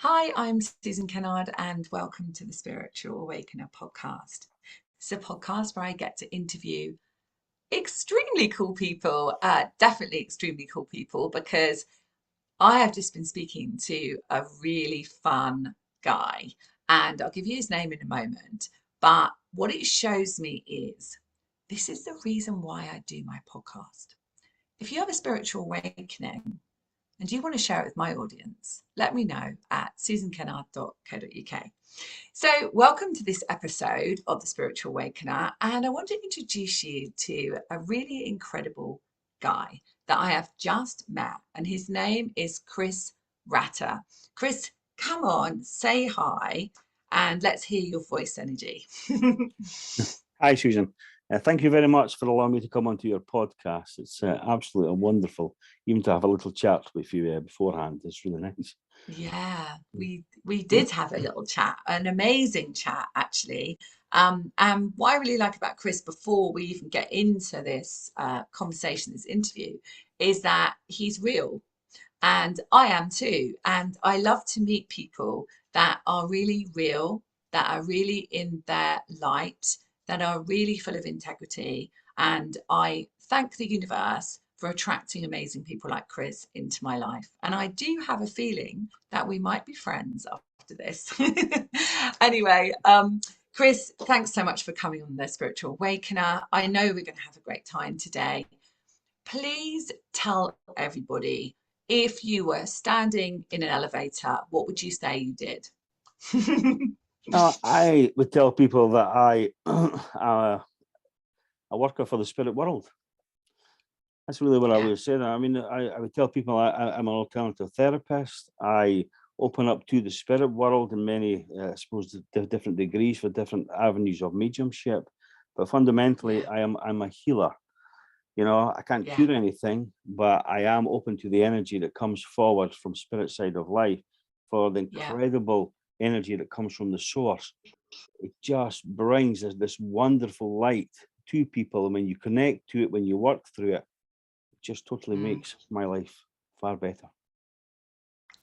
Hi, I'm Susan Kennard, and welcome to the Spiritual Awakener podcast. It's a podcast where I get to interview extremely cool people, definitely extremely cool people, because I have just been speaking to a really fun guy, and I'll give you his name in a moment. But what it shows me is this is the reason why I do my podcast. If you have a spiritual awakening, and do you want to share it with my audience? Let me know at susankennard.co.uk. So, welcome to this episode of The Spiritual Awakener. And I want to introduce you to a really incredible guy that I have just met. And his name is Chris Ratter. Chris, come on, say hi, and let's hear your voice energy. Hi, Susan. Thank you very much for allowing me to come onto your podcast. It's absolutely wonderful, even to have a little chat with you beforehand. It's really nice. Yeah, we did have a little chat, an amazing chat actually. And what I really like about Chris, before we even get into this conversation, this interview, is that he's real, and I am too. And I love to meet people that are really real, that are really in their light, that are really full of integrity. And I thank the universe for attracting amazing people like Chris into my life. And I do have a feeling that we might be friends after this. Anyway, Chris, thanks so much for coming on the Spiritual Awakener. I know we're going to have a great time today. Please tell everybody, if you were standing in an elevator, what would you say you did? I would tell people that I'm a worker for the spirit world. That's really what I Yeah, would say. I mean, I would tell people I'm an alternative therapist. I open up to the spirit world in many, I suppose, different degrees for different avenues of mediumship. But fundamentally, yeah, I'm a healer. You know, I can't yeah, cure anything, but I am open to the energy that comes forward from spirit side of life, for the yeah. incredible energy that comes from the source. It just brings this wonderful light to people. And when you connect to it, when you work through it, it just totally Mm. makes my life far better.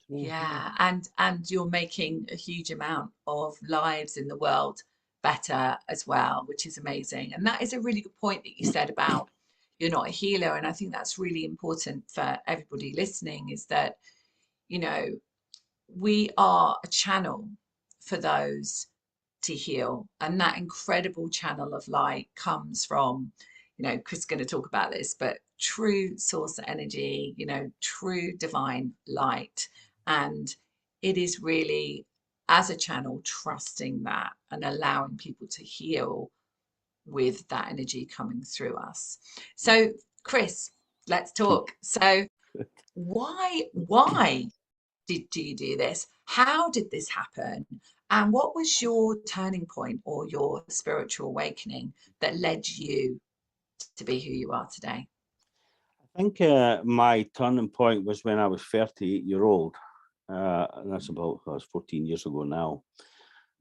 So, yeah. Yeah, and you're making a huge amount of lives in the world better as well, which is amazing. And that is a really good point that you said about you're not a healer. And I think that's really important for everybody listening, is that, you know, we are a channel for those to heal. And that incredible channel of light comes from, Chris is going to talk about this, but true source energy, true divine light. And it is really, as a channel, trusting that and allowing people to heal with that energy coming through us. So, Chris, let's talk. So, why do you do this? How did this happen? And what was your turning point or your spiritual awakening that led you to be who you are today? I think my turning point was when I was 38-year-old. And that's about, that was 14 years ago now.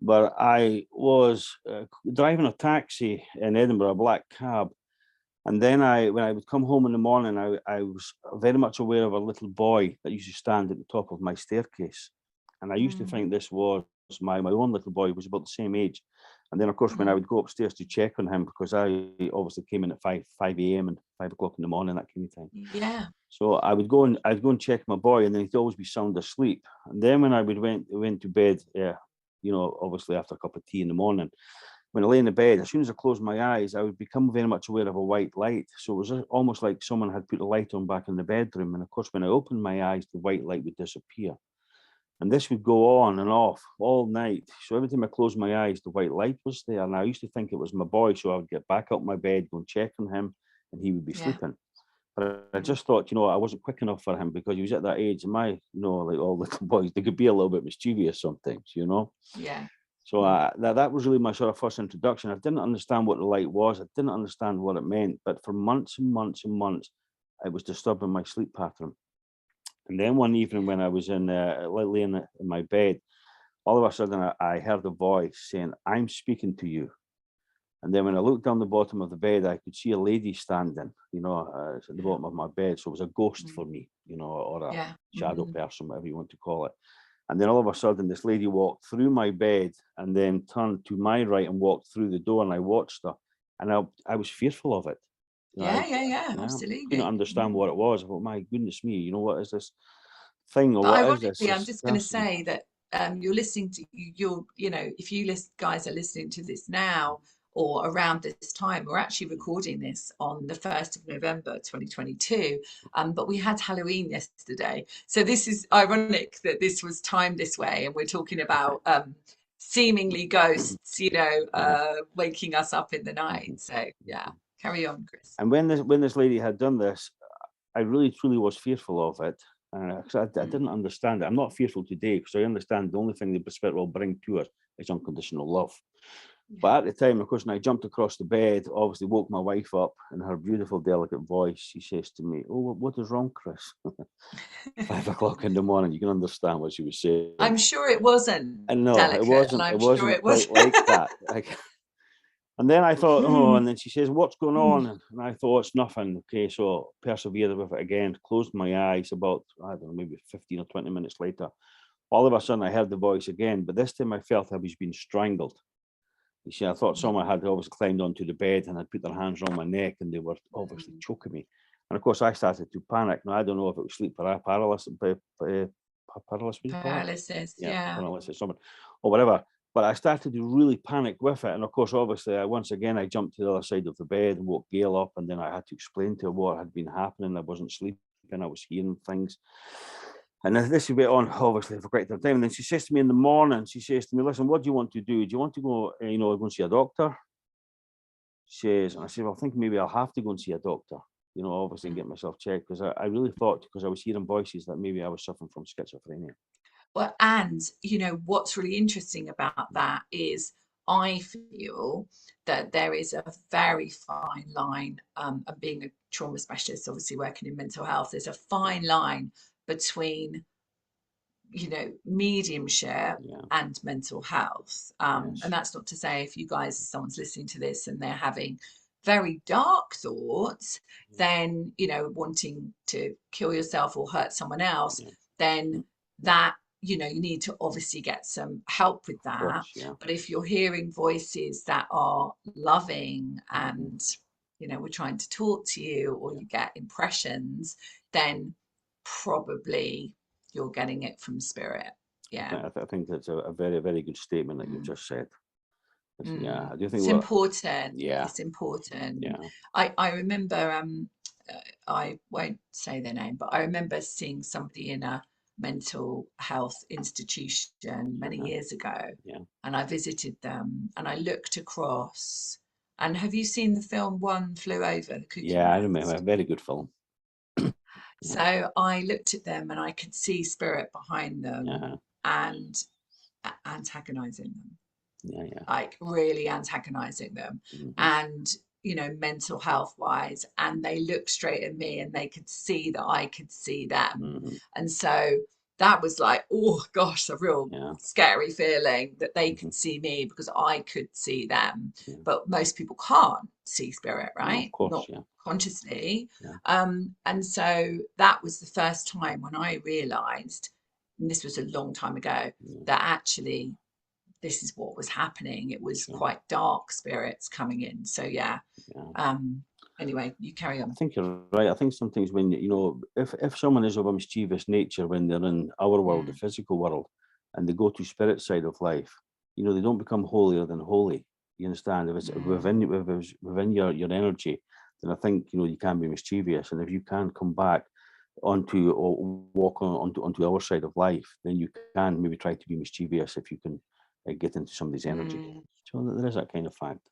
But I was driving a taxi in Edinburgh, a black cab. And then when I would come home in the morning, I was very much aware of a little boy that used to stand at the top of my staircase. And I used to Mm, think this was my own little boy, who was about the same age. And then, of course, when I mm, would go upstairs to check on him, because I obviously came in at 5 a.m. and 5 o'clock in the morning, that kind of thing. yeah. So I'd go and check my boy, and then he'd always be sound asleep. And then when I went to bed, obviously after a cup of tea in the morning, when I lay in the bed, as soon as I closed my eyes, I would become very much aware of a white light. So it was almost like someone had put the light on back in the bedroom. And of course, when I opened my eyes, the white light would disappear. And this would go on and off all night. So every time I closed my eyes, the white light was there. And I used to think it was my boy. So I would get back up my bed, go and check on him, and he would be Yeah. sleeping. But I Mm, just thought, I wasn't quick enough for him, because he was at that age. And like all little boys, they could be a little bit mischievous sometimes. yeah. So Mm, that was really my sort of first introduction. I didn't understand what the light was. I didn't understand what it meant. But for months and months and months, it was disturbing my sleep pattern. And then one evening, yeah. when I was laying in my bed, all of a sudden I heard a voice saying, "I'm speaking to you." And then when I looked down the bottom of the bed, I could see a lady standing, at the Yeah. bottom of my bed. So it was a ghost Mm, for me, or a yeah. shadow Mm, person, whatever you want to call it. And then all of a sudden, this lady walked through my bed and then turned to my right and walked through the door. And I watched her, and I was fearful of it. You know, Yeah, yeah, yeah, yeah, couldn't absolutely. understand what it was. I thought, my goodness me, what is this thing, or But what is this ironically, I'm this just going to person? say that you're listening to if you guys are listening to this now or around this time, we're actually recording this on the 1st of November 2022. But we had Halloween yesterday. So this is ironic that this was timed this way, and we're talking about seemingly ghosts, Yeah. waking us up in the night. Mhm. So yeah, carry on, Chris. And when this lady had done this, I really truly was fearful of it. 'Cause I Mm. didn't understand it. I'm not fearful today because I understand the only thing the spirit will bring to us is unconditional love. Yeah. But at the time, of course, when I jumped across the bed, obviously woke my wife up in her beautiful, delicate voice. She says to me, "Oh, what is wrong, Chris?" 5 o'clock in the morning. You can understand what she was saying. I'm sure it wasn't And no, it delicate, and wasn't. It I'm sure wasn't it was. quite like that. And then I thought, oh, Mm, and then she says, "What's going mm. on?" And I thought, it's nothing. Okay, so persevered with it again, closed my eyes about, I don't know, maybe 15 or 20 minutes later. All of a sudden, I heard the voice again, but this time I felt I was being strangled. You see, I thought someone had obviously climbed onto the bed and had put their hands around my neck and they were obviously Mm. choking me. And of course, I started to panic. Now, I don't know if it was sleep paralysis, paralysis, what do you call it? Paralysis, Yeah, yeah. paralysis, something, or whatever. But I started to really panic with it. And of course, obviously, once again, I jumped to the other side of the bed and woke Gail up. And then I had to explain to her what had been happening. I wasn't sleeping, I was hearing things. And this went on, obviously, for quite some time. And then she says to me in the morning, she says to me, "Listen, what do you want to do? Do you want to go, go and see a doctor?" She says, and I said, "Well, I think maybe I'll have to go and see a doctor, obviously, and get Mm. myself checked." Because I really thought, because I was hearing voices, that maybe I was suffering from schizophrenia. Well, and what's really interesting about that is I feel that there is a very fine line, of being a trauma specialist, obviously working in mental health, there's a fine line between mediumship Yeah, and mental health. And yes, that's not to say if someone's listening to this and they're having very dark thoughts, then, wanting to kill yourself or hurt someone else, yeah, then that, you need to obviously get some help with of that. course, yeah. But if you're hearing voices that are loving Mhm, and, we're trying to talk to you, or yeah. you get impressions, then probably you're getting it from spirit. Yeah. I think that's a very, very good statement that you've Mm, just said. Yeah, mm. I do think It's what, important. yeah, It's important. yeah, I remember, I won't say their name, but I remember seeing somebody in a mental health institution many uh-huh, years ago, yeah, and I visited them and I looked across. And have you seen the film One Flew Over the Cuckoo yeah. I remember, a Nest? very good film. Yeah, So I looked at them and I could see spirit behind them uh-huh, and antagonizing them, yeah, yeah, like really antagonizing them, hmm, and mental health wise. And they looked straight at me and they could see that I could see them. hmm, And so that was like, oh gosh, a real yeah, scary feeling that they hmm, could see me because I could see them. yeah. But most people can't see spirit, No, of right? course, Not yeah, consciously. yeah, And so that was the first time when I realized, and this was a long time ago, yeah, that actually this is what was happening. It was sure, quite dark spirits coming in. So yeah. yeah. Um, anyway, you carry I on. think you're right. I think sometimes when if someone is of a mischievous nature when they're in our world, the Mm, physical world, and they go to spirit side of life, they don't become holier than holy. You understand? If it's mm, within your energy, then I think you can be mischievous, and if you can come back onto or walk onto our side of life, then you can maybe try to be mischievous if you can get into somebody's energy. mm. So there is that kind of factor.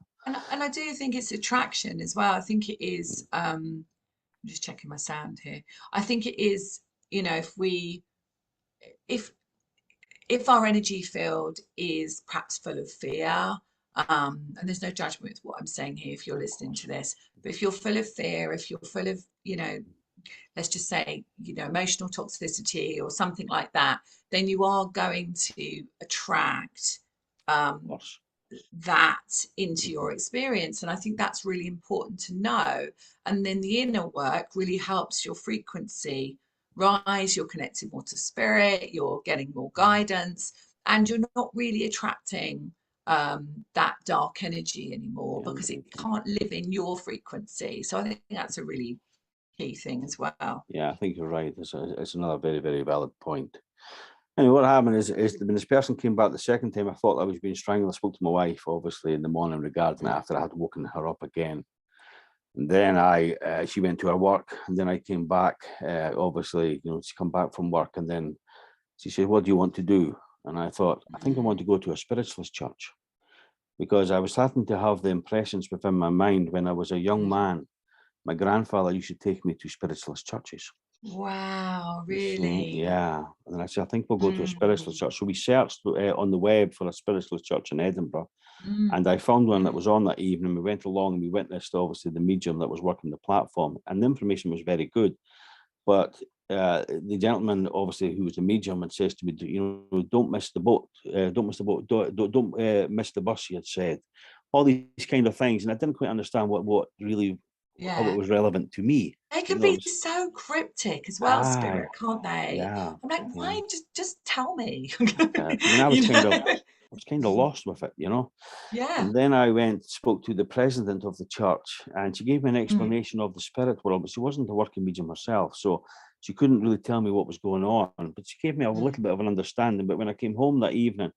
And I do think it's attraction as well. I think it is. I'm just checking my sound here. I think it is. If if if our energy field is perhaps full of fear, and there's no judgment with what I'm saying here if you're Of listening course. to this, but if you're full of fear, if you're full of, let's just say, emotional toxicity or something like that, then you are going to attract Of um, course. that into Mhm. your experience. And I think that's really important to know. And then the inner work really helps your frequency rise, you're connecting more to spirit, you're getting more guidance, and you're not really attracting that dark energy anymore Yeah, because it very true. can't live in your frequency. So I think that's a really key thing as well. Yeah, I think you're right. It's another very, very valid point. And what happened is when this person came back the second time, I thought I was being strangled. I spoke to my wife, obviously, in the morning regarding it Mm, after I had woken her up again. And then she went to her work, and then I came back. Obviously, she come back from work, and then she said, "What do you want to do?" And I thought, I think I want mm, to go to a spiritualist church because I was starting to have the impressions within my mind when I was a young mm. man. My grandfather used to take me to spiritualist churches. Wow, You see, really? yeah. And then I said, I think we'll go to a spiritualist Mm, church. So we searched on the web for a spiritualist church in Edinburgh. mm, And I found one that mm. was on that evening. We went along and we witnessed, obviously, the medium that was working the platform. And the information was very good. But the gentleman, obviously, who was the medium, and says to me, don't miss the boat. Don't miss the boat. Don't miss the bus, he had said. All these kind of things. And I didn't quite understand what really, how it Yeah. was relevant to me. They You can know, it be was, so cryptic as well, aye, spirit, can't they? yeah, I'm like, yeah. why just tell me? I mean, I was You kind of, know? I was kind of lost with it, Yeah. And then I went, spoke to the president of the church, and she gave me an Mm, explanation of the spirit world, but she wasn't a working medium herself, so she couldn't really tell me what was going on. But she gave me a mm, little bit of an understanding. But when I came home that evening,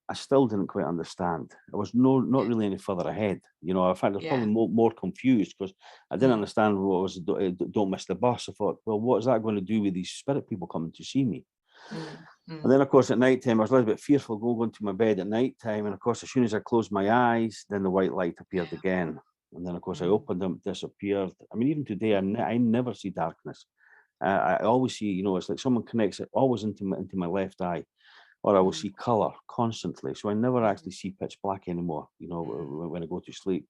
I still didn't quite understand. I was not yeah. really any further ahead. In fact, I was Yeah. probably more confused because I didn't Mm, understand what was don't miss the bus. I thought, well, what is that going to do with these spirit people coming to see me? mm, And mm, then, of course, at night time, I was a little bit fearful going to my bed at night time. And of course, as soon as I closed my eyes, then the white light appeared yeah. again. And then, of course, I Mm, opened them, disappeared. I mean, even today, mm, I never see darkness. I always see, it's like someone connects it always into my left eye, or I will mm, see color constantly. So I never mm, actually see pitch black anymore, mm, when I go to sleep.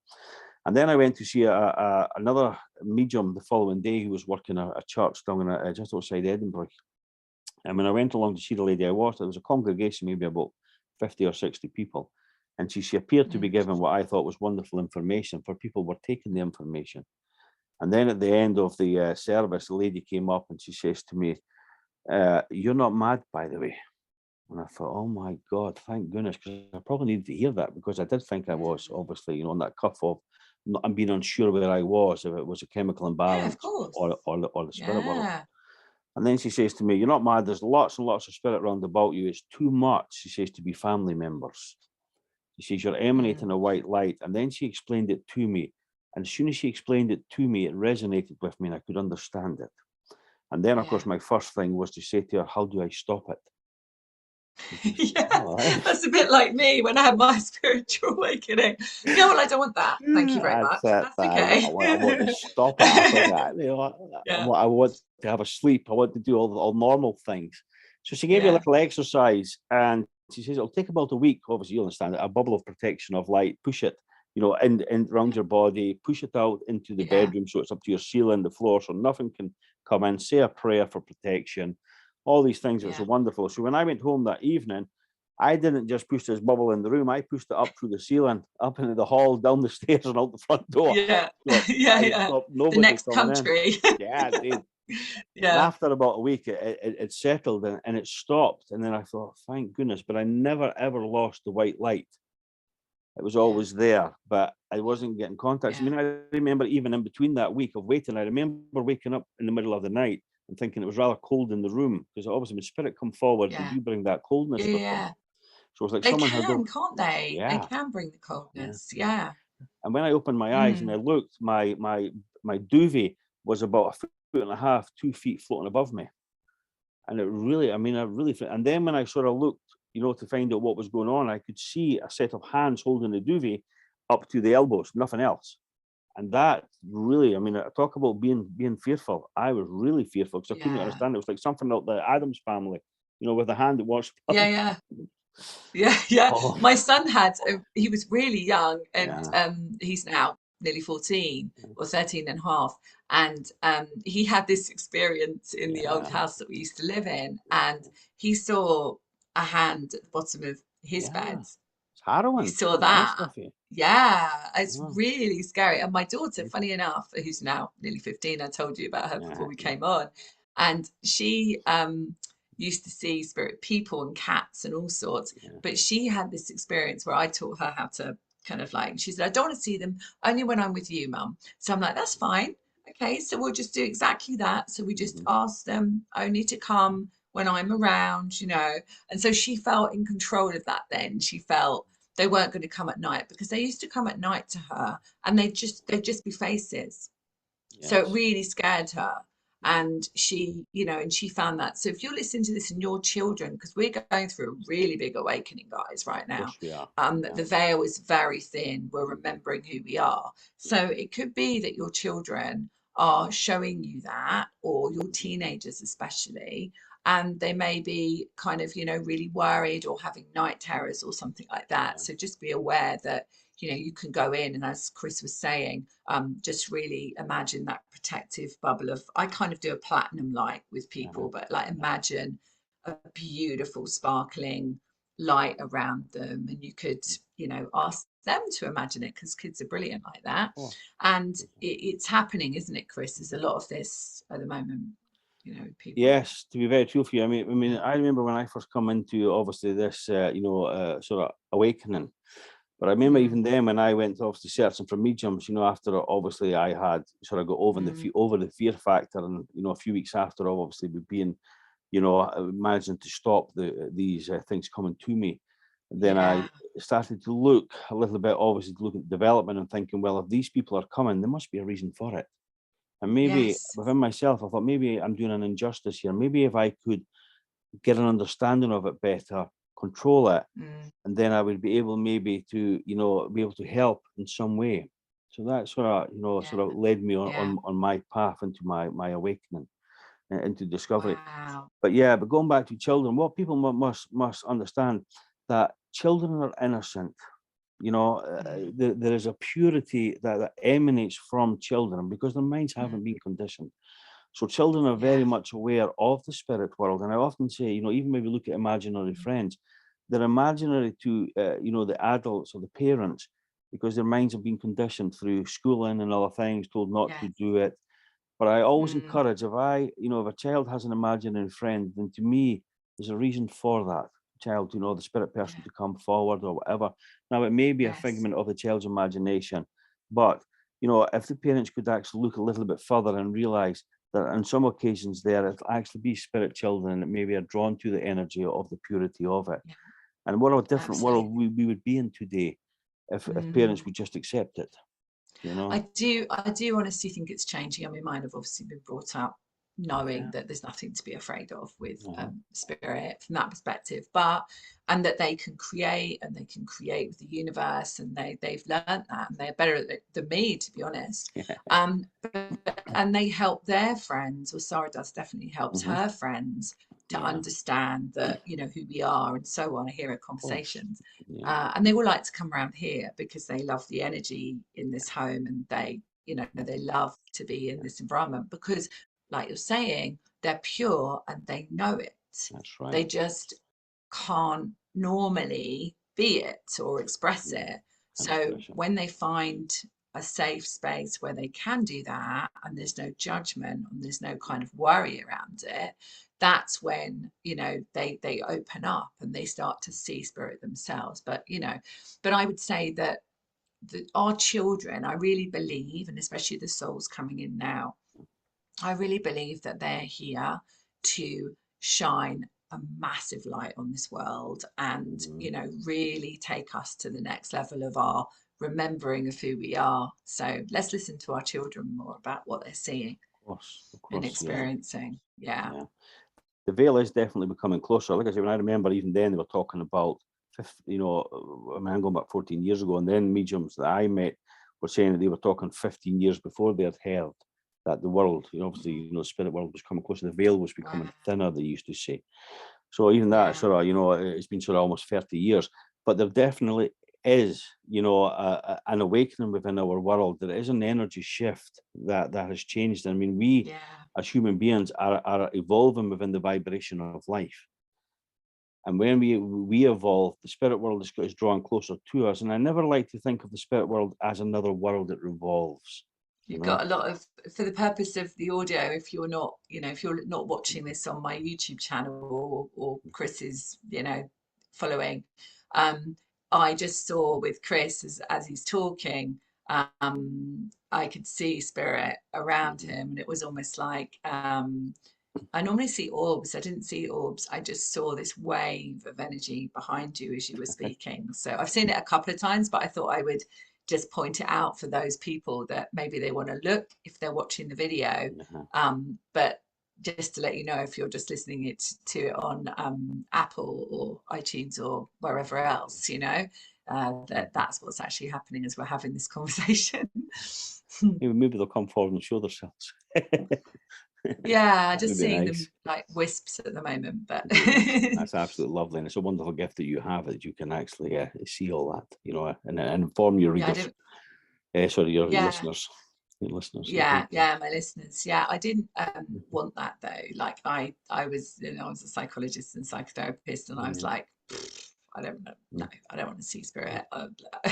And then I went to see another medium the following day who was working a church down just outside Edinburgh. And when I went along to see the lady I was, there was a congregation, maybe about 50 or 60 people. And she appeared to be mm. giving what I thought was wonderful information, for people were taking the information. And then at the end of the service, the lady came up and she says to me, "You're not mad, by the way." And I thought, oh my God, thank goodness, because I probably needed to hear that, because I did think I was, Mm. obviously, on that cuff of I'm being unsure where I was, if it was a chemical Yeah, of imbalance course. or the spirit world. Yeah. And then she says to me, "You're not mad. There's lots and lots of spirit round about you. It's too much," she says, "to be family members." She says, "You're emanating Mm, a white light." And then she explained it to me. And as soon as she explained it to me, it resonated with me and I could understand it. And then, of course, yeah. my first thing was to say to her, "How do I stop it?" And she said, Yeah, "Oh, right." that's a bit like me when I had my spiritual awakening. Yeah, well, I don't want that. Thank you very That's much. it. That's okay. I want to stop it. I thought that, Yeah, I want to have a sleep. I want to do all normal things. So she gave me a yeah, little exercise, and she says it'll take about a week. Obviously, you understand it. A bubble of protection of light. Push it, in around yeah, your body. Push it out into the yeah, bedroom, so it's up to your ceiling, the floor, so nothing can come in. Say a prayer for protection. All these things. It was yeah, wonderful. So when I went home that evening, I didn't just push this bubble in the room. I pushed it up through the ceiling, up into the hall, down the stairs, and out the front door. yeah, So yeah, I yeah. stopped The nobody next coming in. country. Yeah, it did. And Yeah, after about a week, it settled and it stopped. And then I thought, thank goodness. But I never, ever lost the white light. It was yeah, always there, but I wasn't getting contacts. I yeah, mean, I remember even in between that week of waiting, I remember waking up in the middle of the night and thinking it was rather cold in the room, because obviously when spirit come forward, they yeah, do bring that coldness yeah, with them. yeah. So it's like They someone had, can, can't they? They yeah, can bring the yeah. coldness. Yeah. And when I opened my eyes and I Mm. looked, my duvet was about a foot and a half, 2 feet floating above me. And it really, I mean, and then when I sort of looked, to find out what was going on, I could see a set of hands holding the duvet up to the elbows, nothing else. And that really, I mean, talk about being fearful. I was really fearful because I couldn't Yeah. understand. It was like something out the Adams family, with the hand that was Yeah, yeah. Yeah, yeah. oh, My son he was really young and yeah, he's now nearly 14 or 13 and a half. And he had this experience in the old yeah, house that we used to live in. And he saw a hand at the bottom of his yeah. bed. It's He harrowing, saw to be honest that. with you. Yeah, it's Yeah, really scary. And my daughter, very funny enough, who's now nearly 15, I told you about her yeah, before we yeah, came on. And she used to see spirit people and cats and all sorts. Yeah. But she had this experience where I taught her how to kind of like, she said, I don't want to see them only when I'm with you, Mum. So I'm like, that's fine. Okay, so we'll just do exactly that. So we just Mm-hmm. ask them only to come when I'm around, you know. And so she felt in control of that then. She felt they weren't going to come at night because they used to come at night to her and they'd just be faces. So it Yes. really scared her. Mm. And she, you know, and she found that. So if you're listening to this and your children, because we're going through a really big awakening, guys, right Of now. course we are. Yeah. The veil is very thin. We're Mm-hmm. remembering who we are. So Yeah. it could be that your children are showing you that, or your Mm-hmm. teenagers especially, and they may be kind of, you know, really worried or having night terrors or something like that. Yeah. So just be aware that, you know, you can go in and, as Chris was saying, just really imagine that protective bubble of, I kind of do a platinum light with Uh-huh. people, but like imagine a beautiful sparkling light around them, and you could, you know, ask them to imagine it, because kids are brilliant like that. Of course. And it's happening, isn't it, Chris? There's a lot of this at the moment, you know, people. Yes, to be very true for you. I mean, I remember when I first come into obviously this, sort of awakening. But I remember Mm, even then when I went obviously searching for mediums, after obviously I had sort of got over mm, the fear factor, and a few weeks after obviously being, managing to stop these things coming to me, then I yeah, started to look a little bit, obviously to look at development and thinking, well, if these people are coming, there must be a reason for it. And maybe yes, within myself, I thought maybe I'm doing an injustice here. Maybe if I could get an understanding of it better, control it, mm, and then I would be able maybe to, be able to help in some way. So that yeah, sort of led me on yeah. my path into my awakening, into discovery. Wow. But going back to children, what people must understand, that children are innocent. Mm, There is a purity that emanates from children because their minds mm, haven't been conditioned. So children are very yeah, much aware of the spirit world. And I often say, even when we look at imaginary mm, friends, they're imaginary to, the adults or the parents, because their minds have been conditioned through schooling and other things, told not to yes, do it. But I always mm, encourage, if a child has an imaginary friend, then to me, there's a reason for that child, the spirit person yeah, to come forward or whatever. Now, it may be a yes, figment of the child's imagination, but, if the parents could actually look a little bit further and realize that on some occasions there, it'll actually be spirit children that maybe are drawn to the energy of the purity of it. yeah, And what a different world absolutely. we would be in today if Mm. parents would just accept it, you know? I do honestly think it's changing. I mean, mine have obviously been brought up knowing Yeah. that there's nothing to be afraid of with Uh-huh. spirit from that perspective, but and that they can create and they can create with the universe, and they've learned that, and they're better at it than me, to be honest. And they help their friends, or Sarah does definitely helps Hmm. her friends to Yeah, understand that, you know, who we are and so on. I hear her of course. conversations. Yeah. And they all like to come around here because they love the energy in this home, and they, you know, they love to be in this environment because, like you're saying, they're pure and they know it. That's They right. just can't normally be it or express Yeah. it. An So expression. when they find a safe space where they can do that, and there's no judgment and there's no kind of worry around it, that's when, you know, they open up and they start to see spirit themselves. But, you know, but I would say that our children, I really believe, and especially the souls coming in now, I really believe that they're here to shine a massive light on this world, and, Mhm. you know, really take us to the next level of our remembering of who we are. So let's listen to our children more about what they're seeing Of and course, yeah, experiencing. Yeah. yeah. The veil is definitely becoming closer. Like I said, when I remember even then they were talking about, I'm going back 14 years ago, and then mediums that I met were saying that they were talking 15 years before they had heard that the world, obviously, the spirit world was coming closer. The veil was Wow. becoming thinner, they used to say. So even that Yeah. sort of, it's been sort of almost 30 years, but there definitely is, an awakening within our world. There is an energy shift that has changed. I mean, we Yeah. as human beings are evolving within the vibration of life. And when we evolve, the spirit world is drawn closer to us. And I never like to think of the spirit world as another world that revolves. You've got a lot of, for the purpose of the audio, if you're not, if you're not watching this on my YouTube channel or Chris's, following, um, I just saw with Chris as he's talking, I could see spirit around him, and it was almost like I normally see orbs. I didn't see orbs. I just saw this wave of energy behind you as you were speaking. So I've seen it a couple of times, but I thought I would just point it out for those people that maybe they want to look if they're watching the video. But just to let you know, if you're just listening to it on Apple or iTunes or wherever else, that's what's actually happening as we're having this conversation. Maybe they'll come forward and show themselves. Yeah, just seeing them like wisps at the moment, but that's absolutely lovely, and it's a wonderful gift that you have, that you can actually see all that, and inform your readers. Your listeners. Your listeners. Yeah, my listeners. Yeah, I didn't want that though. Like I was, I was a psychologist and psychotherapist, and I was like, I don't know. No, I don't want to see spirit.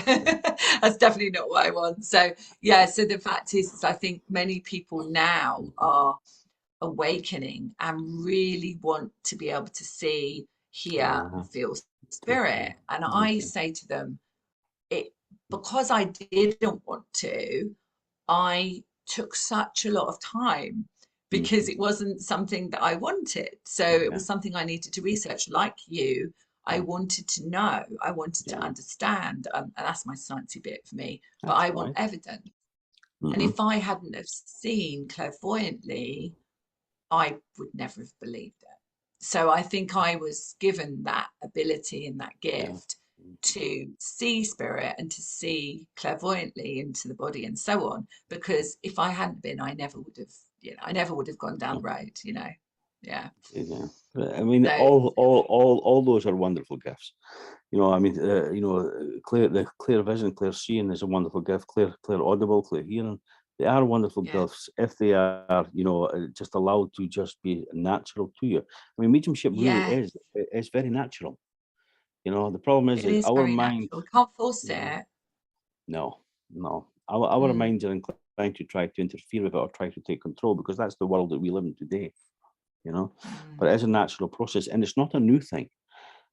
That's definitely not what I want. So yeah, so the fact is I think many people now are awakening and really want to be able to see, hear, and feel spirit. And I say to them, because I didn't want to, I took such a lot of time because it wasn't something that I wanted. So it was something I needed to research. Like you, I wanted to know, I wanted to understand, and that's my sciencey bit for me. But I want evidence. And if I hadn't have seen clairvoyantly, I would never have believed it. So I think I was given that ability and that gift to see spirit and to see clairvoyantly into the body and so on. Because if I hadn't been, I never would have gone down the road. Yeah. I mean, all those are wonderful gifts. Clear vision, clear seeing is a wonderful gift. Clear audible, clear hearing. They are wonderful gifts if they are, just allowed to just be natural to you. I mean, mediumship really is very natural. The problem is our mind. We can't force it. No. Our minds are inclined to try to interfere with it or try to take control, because that's the world that we live in today. But it is a natural process, and it's not a new thing.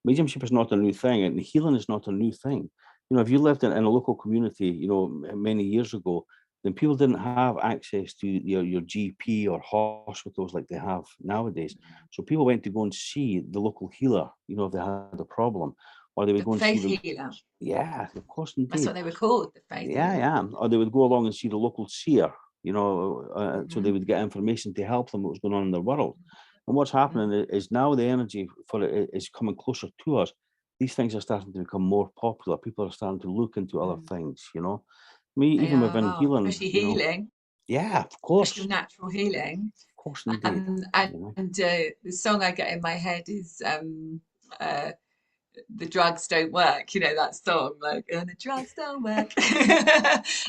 Mediumship is not a new thing, and healing is not a new thing. If you lived in a local community, many years ago, then people didn't have access to your GP or hospitals like they have nowadays. So people went to go and see the local healer, if they had a problem, or they would go and see the faith healer. Yeah, of course, indeed. That's what they were called, the faith healer. Yeah. Or they would go along and see the local seer, so they would get information to help them what was going on in their world. And what's happening is now the energy for it is coming closer to us. These things are starting to become more popular. People are starting to look into other things, even within healing. Especially healing. Yeah, of course. Especially natural healing. Of course, indeed. And the song I get in my head is the drugs don't work, that song, like, and the drugs don't work.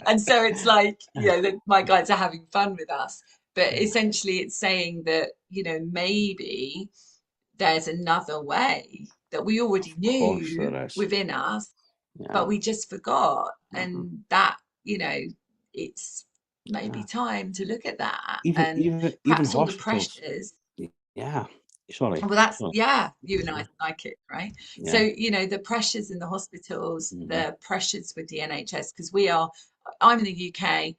And so it's like, my guides are having fun with us. But essentially it's saying that, maybe there's another way that we already knew within us, but we just forgot. And that, it's maybe time to look at that. Even perhaps all hospitals. the pressures. Yeah. Sorry. Well, that's, you and I like it, right? Yeah. So, the pressures in the hospitals, the pressures with the NHS, because I'm in the UK,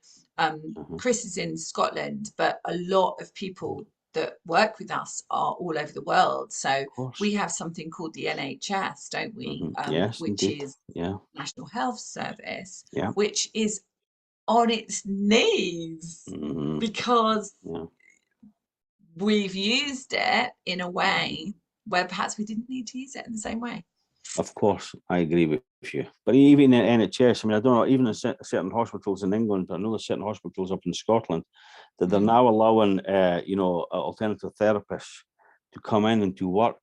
Chris is in Scotland, but a lot of people that work with us are all over the world. So we have something called the NHS, don't we? Yes, which indeed. is Yeah. National Health Service, which is on its knees because we've used it in a way where perhaps we didn't need to use it in the same way. Of course, I agree with you. But even in NHS, I mean, I don't know, even in certain hospitals in England, I know there's certain hospitals up in Scotland that they're now allowing, alternative therapists to come in and to work,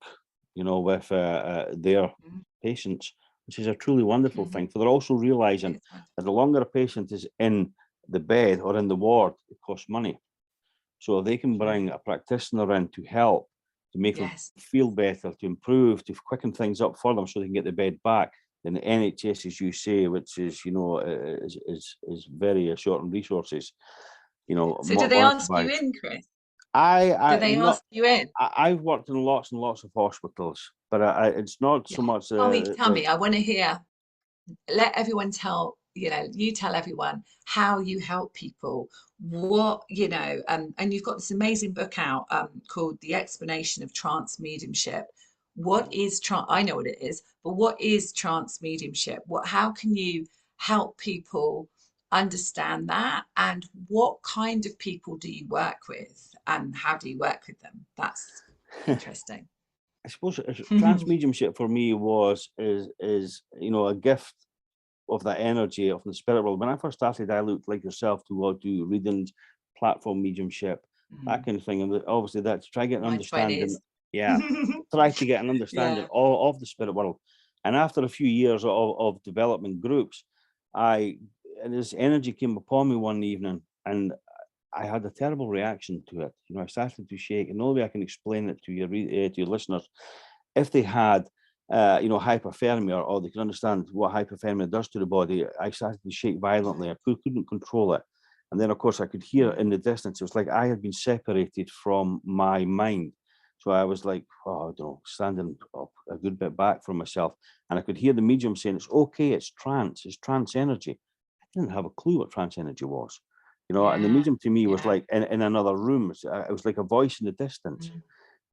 with their patients, which is a truly wonderful thing. So they're also realizing that the longer a patient is in the bed or in the ward, it costs money. So they can bring a practitioner in to help, to make them feel better, to improve, to quicken things up for them so they can get the bed back. than the NHS, as you say, which is, you know, is very short on resources. You know, So do they ask you motorbikes. in, Chris? Do I they not ask you in? I've worked in lots and lots of hospitals, but it's not Yeah. so much Tell the me. I want to hear. Let everyone tell, you tell everyone how you help people, what, and you've got this amazing book out called The Explanation of Trance Mediumship. What is trance? I know what it is, but what is trance mediumship? How can you help people understand that? And what kind of people do you work with? And how do you work with them? That's interesting. I suppose trance mediumship for me is you know, a gift of that energy of the spirit world. When I first started, I looked like yourself to do readings, platform mediumship, that kind of thing. And obviously that's try to get an My understanding. 20s. Yeah, try to get an understanding Yeah. of the spirit world. And after a few years of development groups, and this energy came upon me one evening, and I had a terrible reaction to it. You know, I started to shake, and the only way I can explain it to your listeners, if they had, you know, hypothermia, or they can understand what hypothermia does to the body, I started to shake violently. I couldn't control it, and then of course I could hear in the distance. It was like I had been separated from my mind. So I was like, oh, I don't know, standing up a good bit back from myself, and I could hear the medium saying, "It's okay, it's trance energy." I didn't have a clue what trance energy was. You know, and the Yeah. medium to me was Yeah. like in another room. It was like a voice in the distance. Mm.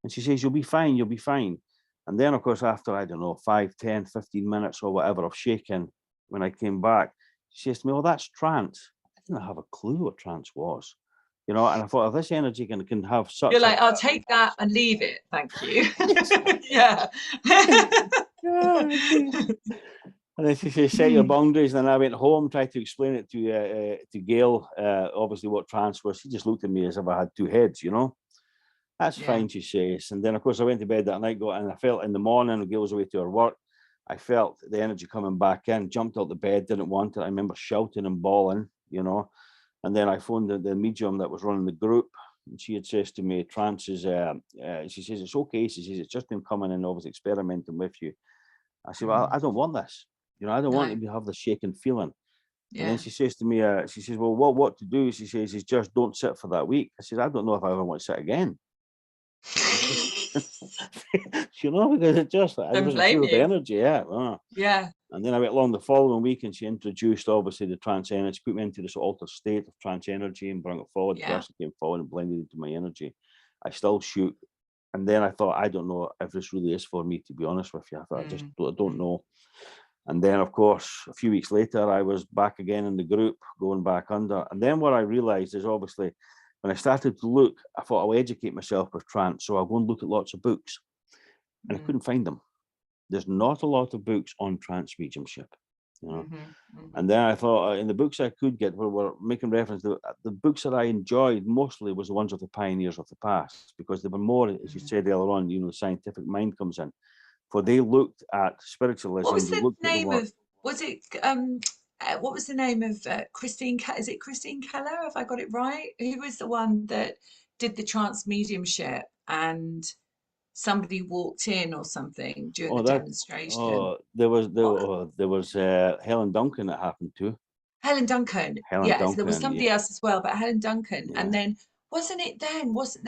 And she says, "You'll be fine, you'll be fine." And then, of course, after, I don't know, 5, 10, 15 minutes or whatever of shaking, when I came back, she says to me, "Oh, that's trance." I didn't have a clue what trance was. You know, and I thought, if this energy can have You're such a like, I'll take that and leave it. Thank you. Yeah. yeah, and then she says, "Set your boundaries." And then I went home, tried to explain it to Gail, obviously what trance was. She just looked at me as if I had two heads, you know. "That's Yeah. fine," she says. And then, of course, I went to bed that night, and I felt in the morning, Gail was away to her work. I felt the energy coming back in, jumped out the bed, didn't want it. I remember shouting and bawling, you know. And then I phoned the medium that was running the group, and she had says to me, "Trance is," she says, "It's okay." She says, "It's just been coming in, always experimenting with you." I said, "Well, I don't want this. You know, I don't want No. to have the shaking feeling." And then Yeah. she says to me, she says, "Well, what to do?" She says, "Is just don't sit for that week." I said, "I don't know if I ever want to sit again." You know, because I Don't wasn't blame sure of the you. energy. Yeah. Yeah. And then I went along the following week, and she introduced obviously the trance energy, put me into this altered state of trance energy and brought it forward. The Yeah. person came forward and blended into my energy. I still shook. And then I thought, I don't know if this really is for me, to be honest with you. I thought, I don't know. And then, of course, a few weeks later, I was back again in the group, going back under. And then what I realized is, obviously, when I started to look, I thought I'll educate myself with trance. So I'll go and look at lots of books. And I couldn't find them. There's not a lot of books on trance mediumship, you know. And then I thought, in the books I could get, were making reference to the books that I enjoyed mostly was the ones of the pioneers of the past, because they were more, as you said earlier on, you know, the scientific mind comes in. For they looked at What spiritualism, was they the looked at the name work. of, was it, what was the name of Christine? Is it Christine Keller? Have I got it right? Who was the one that did the trance mediumship and somebody walked in or something during the Oh, that. demonstration? Oh, there was What? Helen Duncan that happened to. Helen Duncan. Helen Yes, there was Duncan, somebody yeah, else as well, but Helen Duncan. And yeah. then wasn't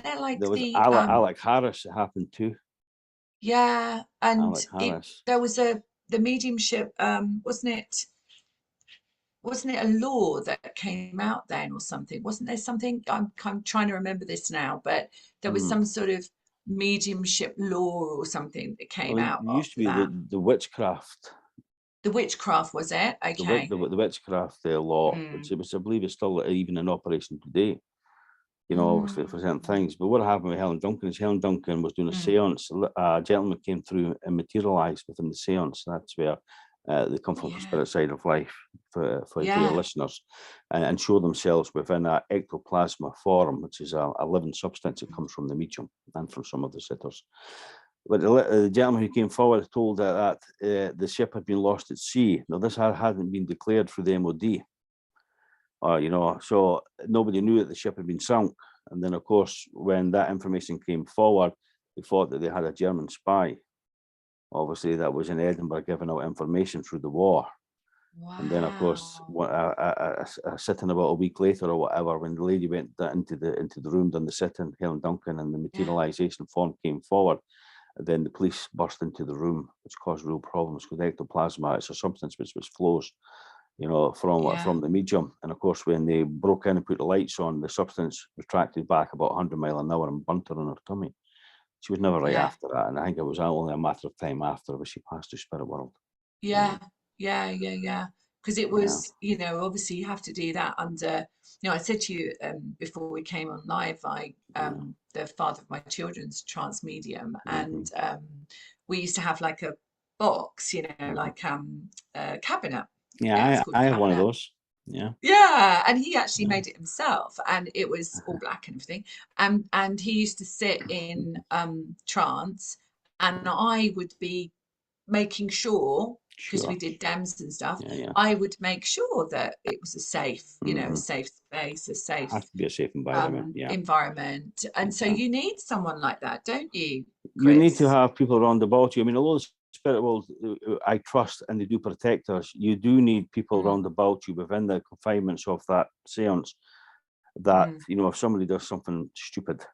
there like There was the Alec Harris that happened to. yeah, and Alec it Harris. there was the mediumship, wasn't it a law that came out then or something? Wasn't there something? I'm trying to remember this now, but there was Hmm. some sort of mediumship law or something that came Well, it out used to after be that. the witchcraft. The witchcraft, was it? Okay. The witchcraft law, Mm. which I believe is still even in operation today, you know, obviously for certain Mm. things. But what happened with Helen Duncan is Helen Duncan was doing a Mm. seance. A gentleman came through and materialized within the seance. That's where they come from the Yeah. spirit side of life for your Yeah. listeners, and show themselves within a ectoplasma form, which is a living substance that comes from the medium and from some of the sitters. But the gentleman who came forward told that the ship had been lost at sea. Now, this hadn't been declared through the MOD, you know, so nobody knew that the ship had been sunk. And then, of course, when that information came forward, they thought that they had a German spy. obviously that was in Edinburgh giving out information through the war. And then, of course, Wow. sitting about a week later or whatever, when the lady went into the room, done the sitting, Helen Duncan, and the Yeah. materialisation form came forward, then the police burst into the room, which caused real problems because ectoplasma is a substance which flows, Yeah. from the medium. And of course, when they broke in and put the lights on, the substance retracted back about 100 miles an hour and burnt her on her tummy. She was never right Yeah. after that, and I think it was only a matter of time after but she passed to spirit world. Yeah. Yeah. Because it Yeah. was, obviously you have to do that under, I said to you before we came on live, Yeah. the father of my children's trance medium, Mm-hmm. and we used to have like a box, Mm-hmm. like a cabinet. Yeah, it's Yeah, called a I have one of cabinet. those. Yeah. Yeah, and he actually Yeah. made it himself, and it was all black and everything. And he used to sit in trance, and I would be making sure, because we Sure. did dems and stuff, Yeah, yeah. I would make sure that it was a safe, a Mm-hmm. safe space, a Has safe to be a safe environment. Yeah. environment. And so Yeah. you need someone like that, don't you, You need to Chris? have people around about you. I mean, although the spirit world I trust and they do protect us, you do need people Mm, around about you within the confinements of that seance. That, mm, if somebody does something stupid,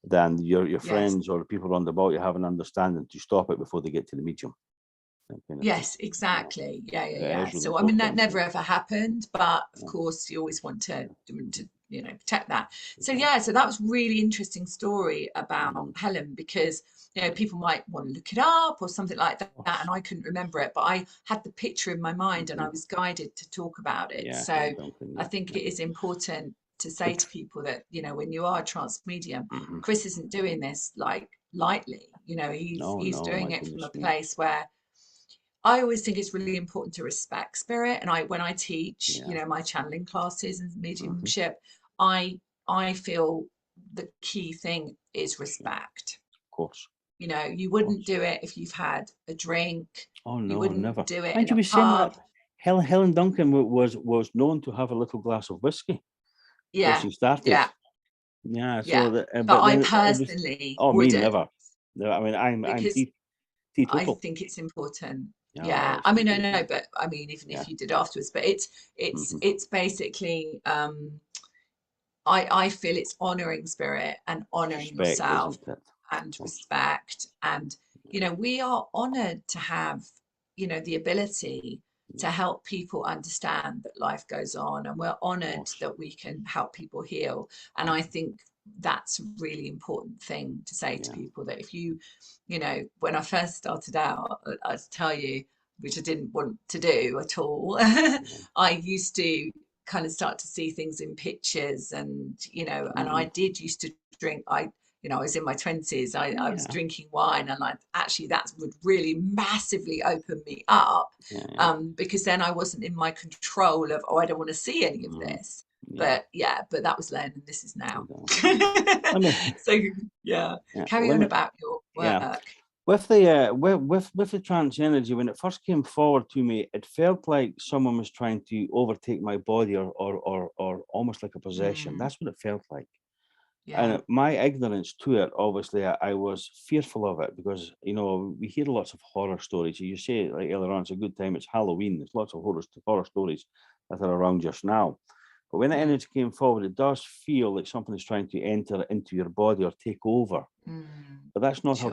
then your yes. friends or the people around about you have an understanding to stop it before they get to the medium. That kind of thing. Yes, exactly. It Yeah. is really So I mean that important. never ever happened, but of Yeah. course you always want to protect that. So Exactly. yeah, so that was really interesting story about Mm-hmm. Helen, because people might want to look it up or something like that, Of and course. I couldn't remember it, but I had the picture in my mind and I Mm-hmm. was guided to talk about it. Yeah, So Helen Duncan. I Yeah, think yeah. it is important to The say to people that when you are a trance medium, mm-hmm. Chris isn't doing this like lightly. No, He's no, doing my it from a goodness me. place where I always think it's really important to respect spirit. And when I teach, Yeah. my channeling classes and Mm-hmm. mediumship, I feel the key thing is Sure. respect. Of course. You Of wouldn't course. do it if you've had a drink. Oh You no, wouldn't never. do it Mind in you a be saying pub. that Helen Duncan was known to have a little glass of whiskey when Yeah, she started. yeah, Yeah. yeah. So that, But but I then it was. personally Oh, me wouldn't, never. No, I mean, I'm because I teetotal. think it's important. Yeah, Yeah. it's I mean, no, important. but I mean, even Yeah. if you did afterwards, but it's it's Mm-hmm. it's basically I feel it's honoring spirit and honoring Respect, yourself isn't it? and Of course. respect. And, we are honored to have, the ability to Yeah. help people understand that life goes on. And we're Of honored course. that we can help people heal. And I think that's a really important thing to say to Yeah. people, that if when I first started out, I tell you, which I didn't want to do at all, Yeah. I used to kind of start to see things in pictures, and and I Mm-hmm. did used to drink. I was in my 20s. I was Yeah. drinking wine, and actually that would really massively open me up, Yeah. Yeah. because then I wasn't in my control of, I don't want to see any of Mm-hmm. this. Yeah. But yeah, but that was then, and this is now. Yeah. Let me. So yeah, Yeah. carry Let on me. about your Yeah. work. With the with the trance energy, when it first came forward to me, it felt like someone was trying to overtake my body, or almost like a possession. Mm, That's what it felt like. yeah. And my ignorance to it, obviously, I was fearful of it because we hear lots of horror stories. You say like earlier on, it's a good time. It's Halloween. There's lots of horror stories that are around just now. But when the Mm, energy came forward, it does feel like something is trying to enter into your body or take over. mm, But that's not sure.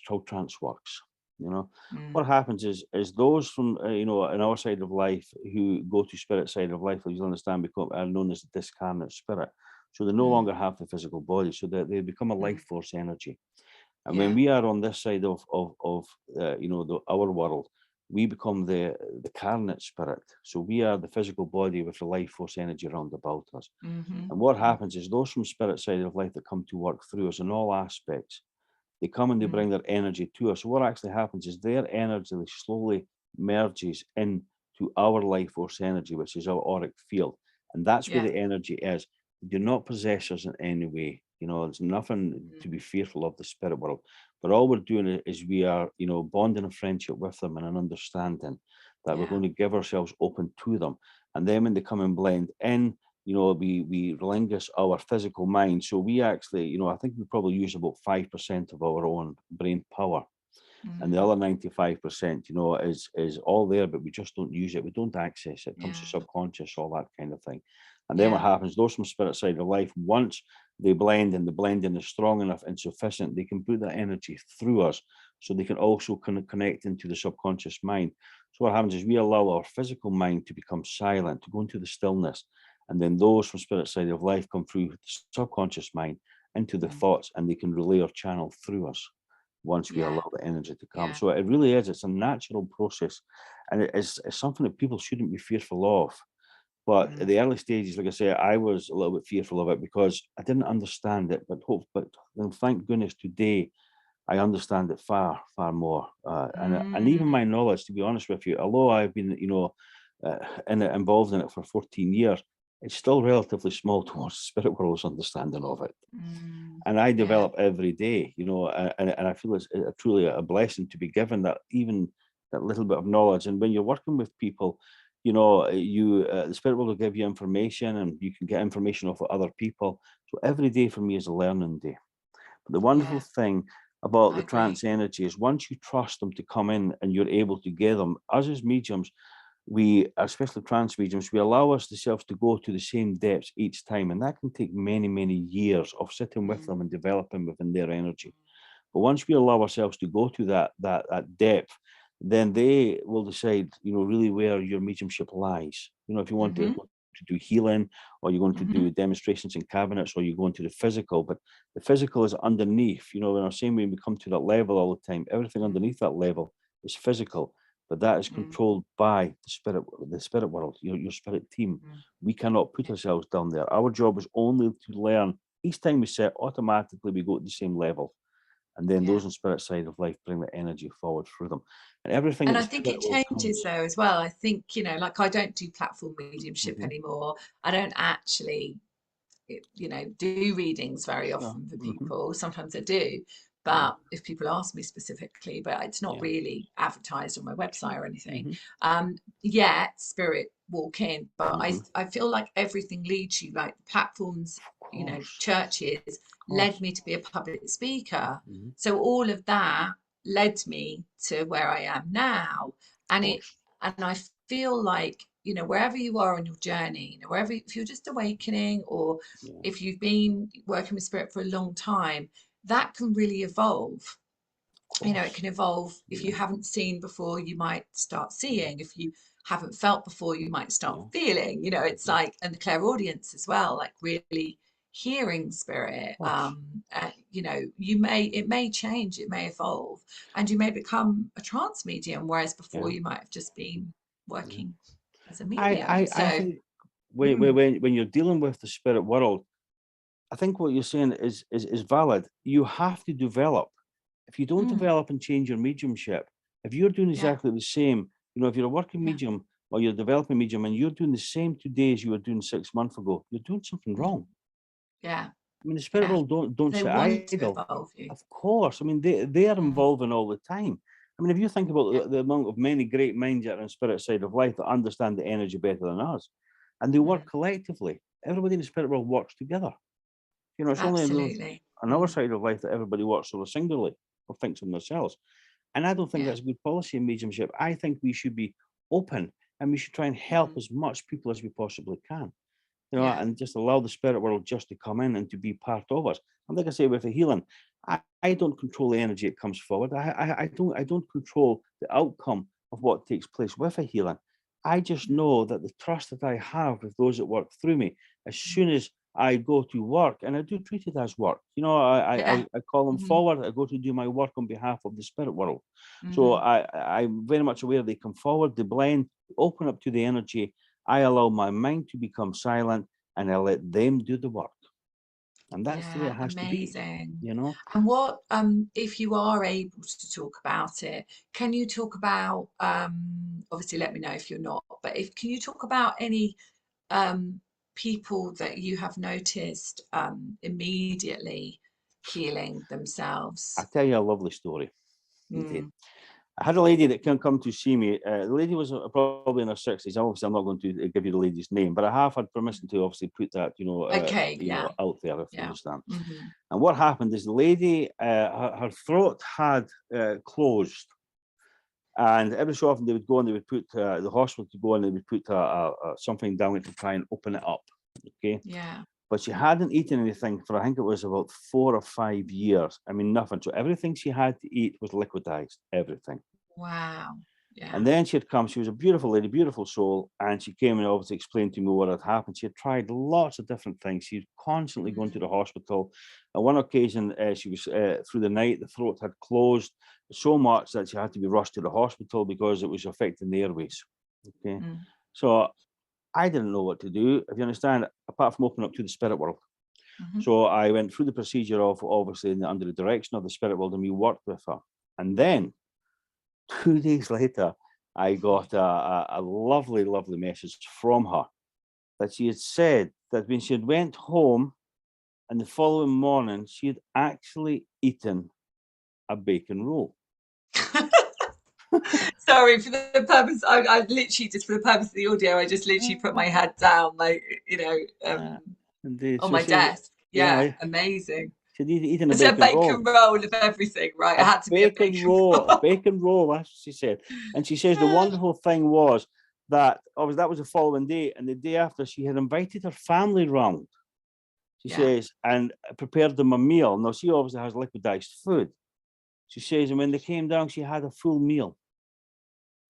how trance works. You know, what Mm, happens is those from in our side of life who go to spirit side of life, as you'll understand, become are known as the discarnate spirit. So they no mm, longer have the physical body, so they become a life mm, force energy. And when yeah. we are on this side of our world, we become the carnate spirit. So we are the physical body with the life force energy around about us. Mm-hmm, And what mm, happens is those from spirit side of life that come to work through us in all aspects, they come and they mm, bring their energy to us. So what actually happens is their energy slowly merges into our life force energy, which is our auric field. And that's where yeah. the energy is. Do not possess us in any way. There's nothing Mm, to be fearful of the spirit world. But all we're doing is we are, bonding a friendship with them and an understanding that we're yeah. going to give ourselves open to them. And then when they come and blend in, we relinquish our physical mind. So we actually, I think we probably use about 5% of our own brain power. And the other 95%, you know, is all there, but we just don't use it. We don't access it. It comes to Yeah. subconscious, all that kind of thing. And then what Yeah. happens, those from spirit side of life, once they blend and the blending is strong enough and sufficient, they can put that energy through us, so they can also connect into the subconscious mind. So what happens is we allow our physical mind to become silent, to go into the stillness. And then those from spirit side of life come through the subconscious mind into the thoughts, and they can relay or channel through us once we Yeah. allow the energy to come. Yeah. So it really is, it's a natural process, and it's something that people shouldn't be fearful of. But at the early stages, like I say, I was a little bit fearful of it because I didn't understand it. But thank goodness today I understand it far, far more. And even my knowledge, to be honest with you, although I've been, you know, involved in it for 14 years, it's still relatively small towards the spirit world's understanding of it. And I develop every day, you know, and I feel it's truly a blessing to be given that, even that little bit of knowledge. And when you're working with people, you know, the spirit world will give you information, and you can get information off of other people. So every day for me is a learning day. But the wonderful thing about I the agree. trance energy is once you trust them to come in and you're able to get them, us as mediums, we, especially trance mediums, we allow ourselves to go to the same depths each time. And that can take many, many years of sitting with them and developing within their energy. But once we allow ourselves to go to that depth, then they will decide, you know, really where your mediumship lies. You know, if you want to do healing, or you're going to do demonstrations in cabinets, or you're going to the physical, but the physical is underneath. You know, when I'm saying when we come to that level all the time, everything underneath that level is physical, but that is controlled by the spirit world, your spirit team. We cannot put ourselves down there. Our job is only to learn. Each time we sit, automatically we go to the same level. And then those on spirit side of life bring the energy forward through them. And everything And at I the think spirit it world changes comes. though as well. I think, you know, like I don't do platform mediumship Hmm. anymore. I don't actually, you know, do readings very Sure. often for Hmm. people. Sometimes I do, Yeah. but if people ask me specifically, but it's not Yeah. really advertised on my website Sure. or anything. Hmm. Yet spirit walk in, but Hmm. I feel like everything leads you, like platforms, Of you know, course. churches Of led course. me to be a public speaker. Hmm. So all of that led me to where I am now. Of And course. I feel like, you know, wherever you are on your journey, you know, wherever, if you're just awakening, or Yeah. if you've been working with spirit for a long time, that can really evolve. Of You know, it course. can evolve. If you Yeah. haven't seen before, you might start Yeah. seeing. If you haven't felt before, you might start Yeah. feeling. You know, it's Hmm. like, and the clairaudience as well, like really hearing spirit. Of course. You know, it may change, it may evolve, and you may become a trance medium, whereas before Yeah. you might have just been Yeah. working as a I, medium. I, I So, think when, mm, when you're dealing with the spirit world, I think what you're saying is valid. You have to develop. If you don't mm, develop and change your mediumship, if you're doing yeah, exactly the same, you know, if you're a working yeah, medium or you're a developing medium and you're doing the same today as you were doing 6 months ago, you're doing something mm, wrong. yeah, I mean, the spirit yeah. world don't They sit want to idle. evolve you. Of course. I mean, they are Mm, involving all the time. I mean, if you think about yeah, the amount of many great minds that are on spirit side of life that understand the energy better than us, and they work mm, collectively. Everybody in the spirit world works together. You know, it's only absolutely. another side of life that everybody works sort of singularly or thinks of themselves. And I don't think Yeah. that's good policy in mediumship. I think we should be open, and we should try and help Mm, as much people as we possibly can. You know, yeah. and just allow the spirit world just to come in and to be part of us. And like I say, with the healing, I don't control the energy that comes forward. I don't control the outcome of what takes place with a healing. I just Mm, know that the trust that I have with those that work through me, as mm, soon as I go to work, and I do treat it as work. You know, yeah. I call them Hmm. forward. I go to do my work on behalf of the spirit world. So Hmm. I'm very much aware they come forward, they blend, open up to the energy. I allow my mind to become silent, and I let them do the work. And that's the way it Yeah, has to be, amazing. you know. And what, if you are able to talk about it, can you talk about, obviously let me know if you're not, but if can you talk about any um people that you have noticed immediately healing I themselves? tell you a lovely story. Okay. Mm, I had a lady that can come to see me. The lady was probably in her 60s. Obviously, I'm not going to give you the lady's name, but I have had permission to obviously put that, Okay, yeah, out there, if you yeah. understand. Hmm. And what happened is the lady, her throat had closed, and every so often they would go and they would put the hospital to go and they would put something down to try and open it up. Okay. Yeah. But she hadn't eaten anything for, I think it was about 4 or 5 years. I mean, nothing. So everything she had to eat was liquidized, everything. Wow. Yeah. And then she had come, she was a beautiful lady, beautiful soul. And she came and obviously explained to me what had happened. She had tried lots of different things. She was constantly going to the hospital. On one occasion, she was through the night, the throat had closed so much that she had to be rushed to the hospital because it was affecting the airways. Okay. Mm. So I didn't know what to do, if you understand, apart from opening up to the spirit world. Hmm. So I went through the procedure of obviously under the direction of the spirit world, and we worked with her. And then 2 days later, I got a lovely, lovely message from her that she had said that when she had went home and the following morning, she had actually eaten a bacon roll. Sorry, for the purpose, I literally just for the purpose of the audio, I just literally put my head down, like, Indeed. on So my she was, desk. Yeah, yeah, amazing. she'd eaten a It's a bacon bacon roll. roll of everything, right? It A had to be a bacon bacon roll, a roll. bacon roll, that's what she said. And she says the wonderful thing was that obviously that was the following day, and the day after she had invited her family round. She Yeah, says, and prepared them a meal. Now she obviously has liquidized food. She says, and when they came down, she had a full meal.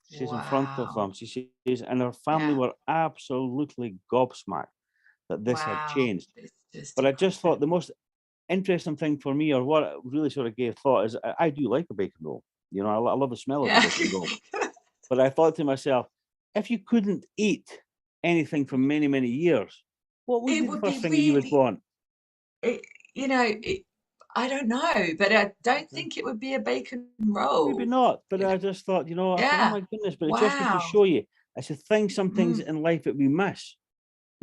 She says in front of wow. them. She says, and her family Yeah, were absolutely gobsmacked that this had wow. changed. It's just But I just thought incredible. the most interesting thing for me, or what really sort of gave thought, is I do like a bacon roll. I love the smell of a Yeah. bacon roll. But I thought to myself, if you couldn't eat anything for many, many years, what would It be the would first be thing you would really, want? it, I don't know, but I don't Okay. think it would be a bacon Maybe roll. not, but You know? I just thought, I thought, oh Yeah. my goodness, but it just goes to Wow. show you, it's a thing, some things Mm. in life that we miss.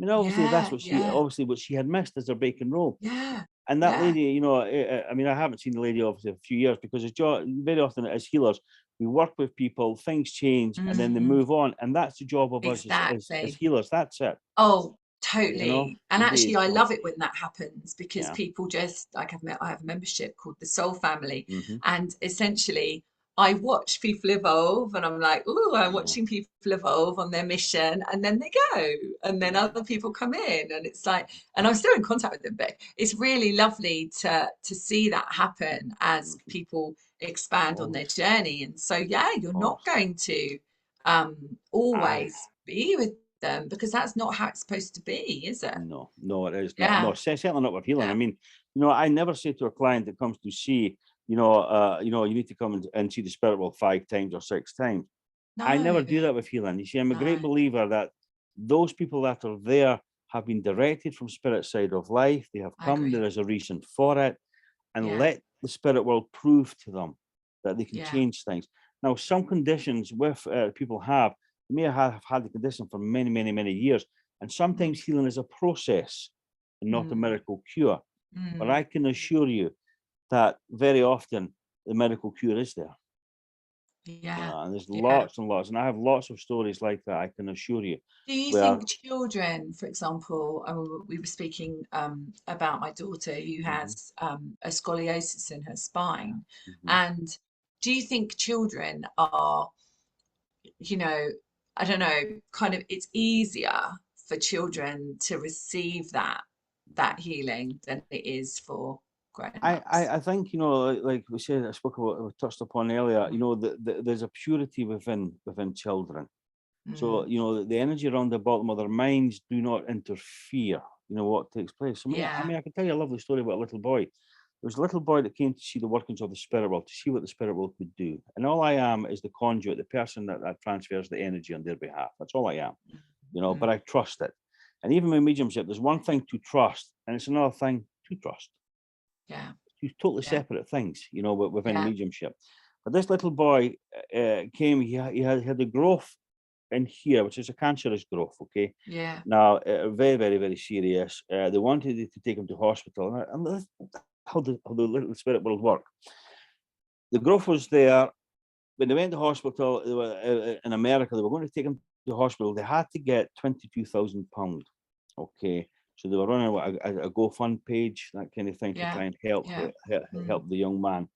I mean, obviously that's Yeah, what yeah, what she had missed is her bacon roll. yeah, And that yeah. lady, I mean, I haven't seen the lady obviously a few years because very often as healers, we work with people, things change, and then they Mm, move on. And that's the job of us as exactly. healers. That's it, Oh, totally. And actually, indeed. I So, love it when that happens because yeah. people just like I have a membership called the Soul Family, Hmm. and essentially I watch people evolve, and I'm like, oh, I'm Yeah. watching people evolve on their mission, and then they go, and then Yeah. other people come in, and it's like, and I'm still in contact with them, but it's really lovely to see that happen as Hmm. people expand on their Always, journey. And so, yeah, you're not always. going to Aye. always be with them because that's not how it's supposed to be, is it? No, no, it is not. Yeah, No, certainly not with healing. I yeah. mean, I never say to a client that comes to see, you need to come and see the spirit world 5 times or 6 times. I No, never do that with healing. You see, I'm a great no, believer that those people that are there have been directed from spirit side of life. They have I come. There agree. is a reason for it, and Yeah, let the spirit world prove to them that they can yeah. change things. Now, some conditions with people they may have had the condition for many, many, many years, and Mm, sometimes healing is a process and not a mm, miracle cure. But mm. I can assure you that very often the medical cure is there. Yeah, And there's yeah. lots and lots, and I have lots of stories like that. I can assure you, Do you where think children, for example, we were speaking about my daughter who Mhm, has a scoliosis in her yeah, spine, mhm. and do you think children are, you know, I don't know, kind of it's easier for children to receive that healing than it is for grown-ups? I think like we said, we touched upon earlier. Mm, There's a purity within children. So mm, the energy around the bottom of their minds do not interfere. What takes place. yeah, I can tell you a lovely story about a little boy. There was a little boy that came to see the workings of the spirit world, to see what the spirit world could do. And all I am is the conduit, the person that transfers the energy on their behalf. That's all I am. mm, But mm, I trust it. And even with mediumship, there's one thing to trust, and it's another thing to trust. yeah, Two totally yeah, separate things, within yeah, mediumship. But this little boy came. He had a growth in here, which is a cancerous growth. Okay, yeah. now very, very, very serious. They wanted to take him to hospital, and that's how the little spirit world work. The growth was there. when they went to hospital, they were in America. They were going to take him to hospital. They had to get £22,000. Okay, so they were running a GoFund page, that kind of thing, to Yeah. try and help Yeah. help the young man.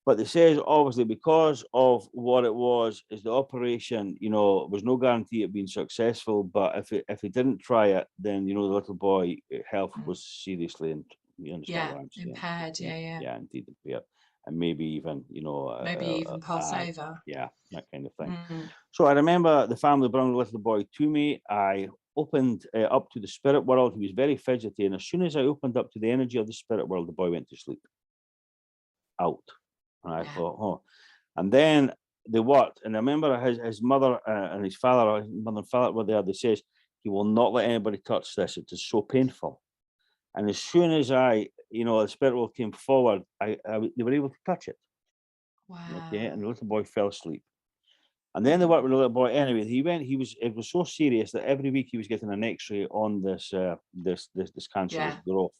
But they says obviously because of what it was, is the operation, was no guarantee of being successful. But if he didn't try it, then the little boy health Mm. was seriously, and you understand Yeah. what I'm saying? Impaired. Yeah. Yeah. Yeah, indeed impaired, and maybe even Maybe even pass over. yeah, that kind of thing. Mm. So I remember the family brought the little boy to me. I opened up to the spirit world. He was very fidgety, and as soon as I opened up to the energy of the spirit world, the boy went to sleep. Out. And I Yeah. thought, oh. And then they worked. And I remember his mother and his father, his mother and father were there. They says, he will not let anybody touch this. It is so painful. And as soon as the spirit world came forward, they were able to touch it. Okay. And Wow. the little boy fell asleep. And then they Mm. worked with the little boy. Anyway, it was so serious that every week he was getting an X-ray on this cancer, this Yeah. growth.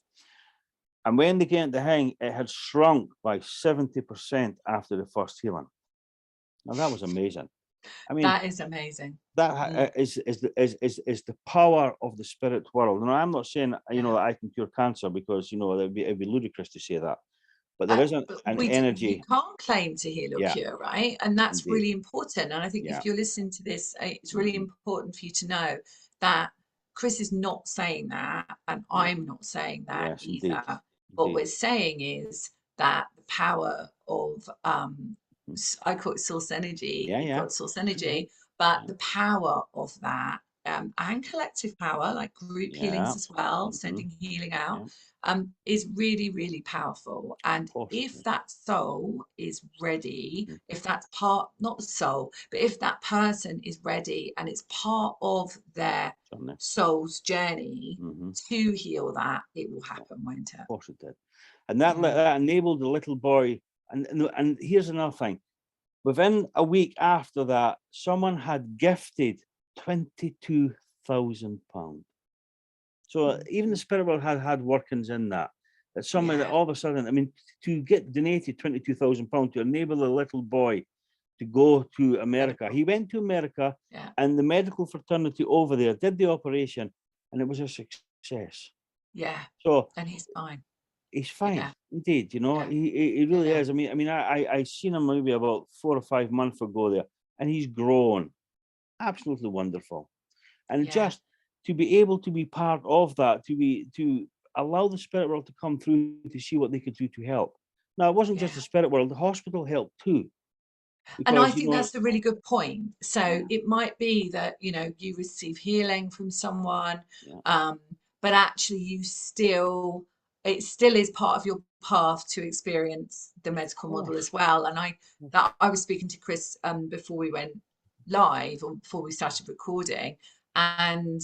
And when they came to hang, it had shrunk by 70% after the first healing. Now that was amazing. I mean, That is amazing. that Mm. is the power of the spirit world. And I'm not saying Yeah. that I can cure cancer, because it'd be ludicrous to say that. But there isn't But an you energy. can't claim to heal or Yeah, cure, right? And that's indeed. really important. And I think Yeah. if you're listening to this, it's really Hmm. important for you to know that Chris is not saying that, and Yeah. I'm not saying that Yes, indeed. either. What Indeed. we're saying is that the power of, Mhm. I call it source energy, Yeah, yeah. God's source Hmm. energy, but Yeah. the power of that, and collective power, like group Yeah. healings as well, Hmm. sending healing out, Yeah. is really, really powerful. Of And course it if is. that soul is ready, Mhm. if that's part, not the soul, but if that person is ready and it's part of their Certainly. soul's journey Hmm. to heal that, it will Of happen, won't it? course it did. And that Mm. that enabled the little boy. And here's another thing. Within a week after that, someone had gifted £22,000. So even the Mhm. spirit world had workings in that. That someone that Yeah, all of a sudden, I mean, to get donated £22,000 to enable the little boy to go to America. incredible. He went to America, Yeah, and the medical fraternity over there did the operation, and it was a success. yeah. So And he's fine. he's fine, Yeah, indeed. yeah, He really yeah, is. I seen him maybe about 4 or 5 months ago there, and he's grown absolutely wonderful. And yeah, just to be able to be part of that, to allow the spirit world to come through to see what they could do to help. Now, it wasn't just yeah. the spirit world; the hospital helped too, And I because think that's a really good point. So yeah, it might be that, you receive healing from someone, yeah, um, but actually it still is part of your path to experience the of medical model course, as well. And yes, I was speaking to Chris before we went live, or before we started recording, and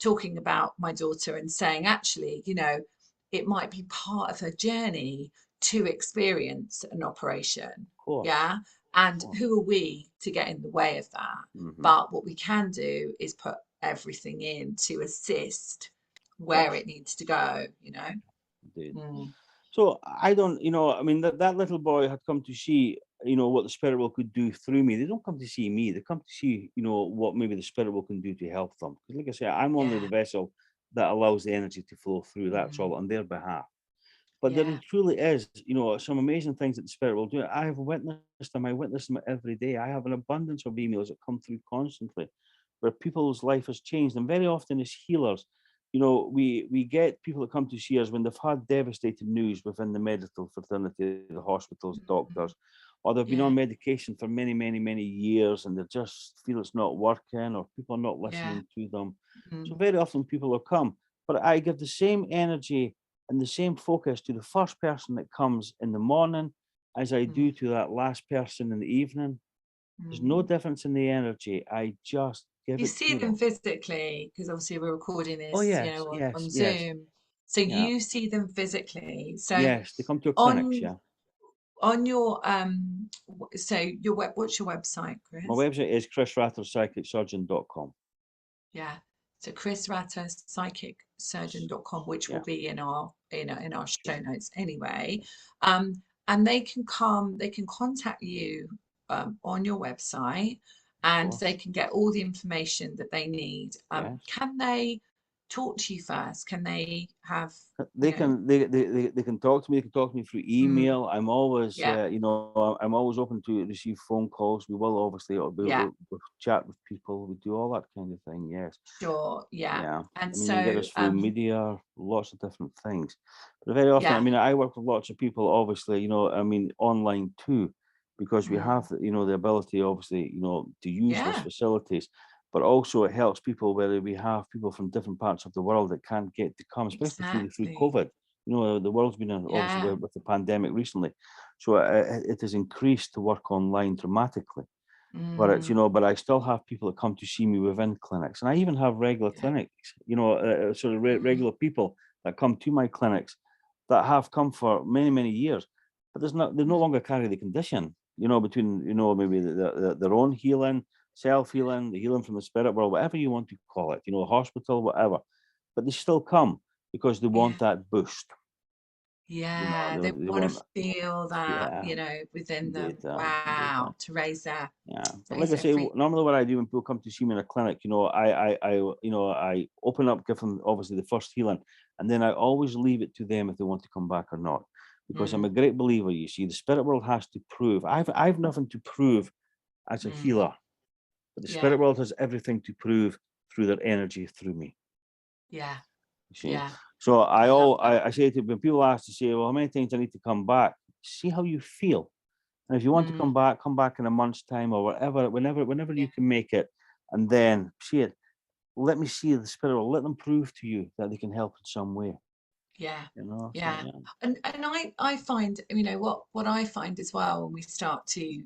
talking about my daughter and saying, actually, it might be part of her journey to experience an operation. of course, Yeah. of And course. who are we to get in the way of that? Hmm. But what we can do is put everything in to assist Of where course, it needs to go. indeed. Mm. So I don't, that little boy had come to see, what the spirit world could do through me. They don't come to see me. They come to see, what maybe the spirit world can do to help them. Because like I say, I'm only the Yeah. vessel that allows the energy to flow through. That's all Mm. on their behalf. But there Yeah. truly is, some amazing things that the spirit will do. I have witnessed them. I witness them every day. I have an abundance of emails that come through constantly, where people's life has changed. And very often as healers, we get people that come to see us when they've had devastating news within the medical fraternity, the hospitals, Mm. doctors, or they've been Yeah. on medication for many, many, many years, and they just feel it's not working, or people are not Yeah. listening to them. So Mm. very often people will come, but I give the same energy and the same focus to the first person that comes in the morning as I do Mm. to that last person in the evening. There's no Mm. difference in the energy. I just give You it see to them them. physically, because obviously we're recording Oh this, yes, yes, on yes. Zoom. So Yeah. you see them physically. So Yes, they come to our clinics, on yeah. on your so what's your website, My Chris? website is chrisratterpsychicsurgeon.com. Yeah. So Chris Ratter, psychicsurgeon.com, which will Yeah, be in our sure. show notes anyway. Yes. Um, and they can contact you on your website, and they can get all the information that they need. Yes. Can they talk to you first? Can they have, They can talk to me. They can talk to me through email. I'm always yeah, I'm always open to receive phone calls. We will obviously yeah, we'll chat with people. We do all that kind of thing. Yes. sure, yeah. Yeah. And I mean, you can get so, us through media, lots of different things. But very often, I yeah, mean, I work with lots of people, obviously, I mean, online too, because we have, the ability, obviously, to use those yeah, facilities. But also it helps people, whether we have people from different parts of the world that can't get to come, especially through exactly, COVID. The world's been obviously yeah, with the pandemic recently. So it has increased to work online dramatically. But it's, but I still have people that come to see me within clinics. And I even have regular yeah, clinics, sort of regular people that come to my clinics that have come for many, many years. But they no longer carry the condition, between, maybe their own healing, self-healing, the healing from the spirit world, whatever you want to call it, hospital, whatever. But they still come because they yeah. want that boost. Yeah, they They want to want, feel that, yeah, within them. indeed. Wow, to Yeah, but like raise I their say, free. normally what I do when people come to see me in a clinic, I open up, give them obviously the first healing, and then I always leave it to them if they want to come back or not, because I'm a Mm, great believer. You see, the spirit world has to prove. I've nothing to prove as a mm, healer, but the yeah, spirit world has everything to prove through their energy through me. yeah, You see, yeah. so I love that. I say to when people ask to say, well, how many times I need to come back? See how you feel. And if you want to Mm, come back in a month's time or whatever, whenever yeah, you can make it, and then see it. Let me see the spirit. Let them prove to you that they can help in some way. yeah, So yeah. yeah. And I find, what I find as well when we start to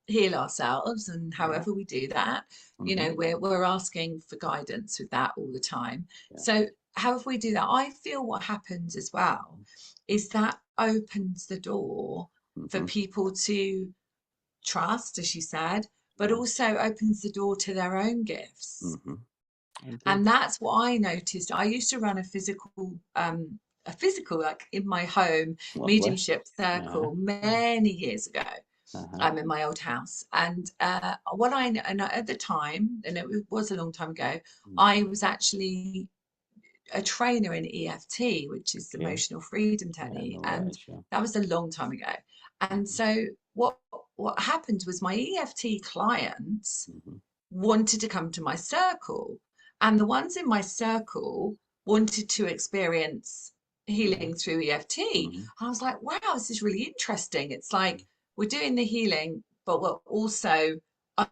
heal ourselves, and Yeah. however we do that, Mm-hmm. we're asking for guidance with that all the time. Yeah. So however we do that, I feel what happens as well is that opens the door for Mm-hmm. people to trust, as you said, but Yeah. also opens the door to their own gifts. Mm-hmm. Indeed. And that's what I noticed. I used to run a physical, like in my home, Lovely. mediumship Yeah. circle many years ago. Uh-huh. I'm in my old house, and what I and at the time, and it was a long time ago, I Mm-hmm. was actually a trainer in EFT, which is the Okay. emotional freedom Yeah, I technique, know that and is, yeah. that was a long time ago. And Mm-hmm. so what happened was my EFT clients Mm-hmm. wanted to come to my circle, and the ones in my circle wanted to experience Yeah. healing through EFT. Mm-hmm. I was like, wow, this is really interesting. It's like Mm-hmm. we're doing the healing, but we're also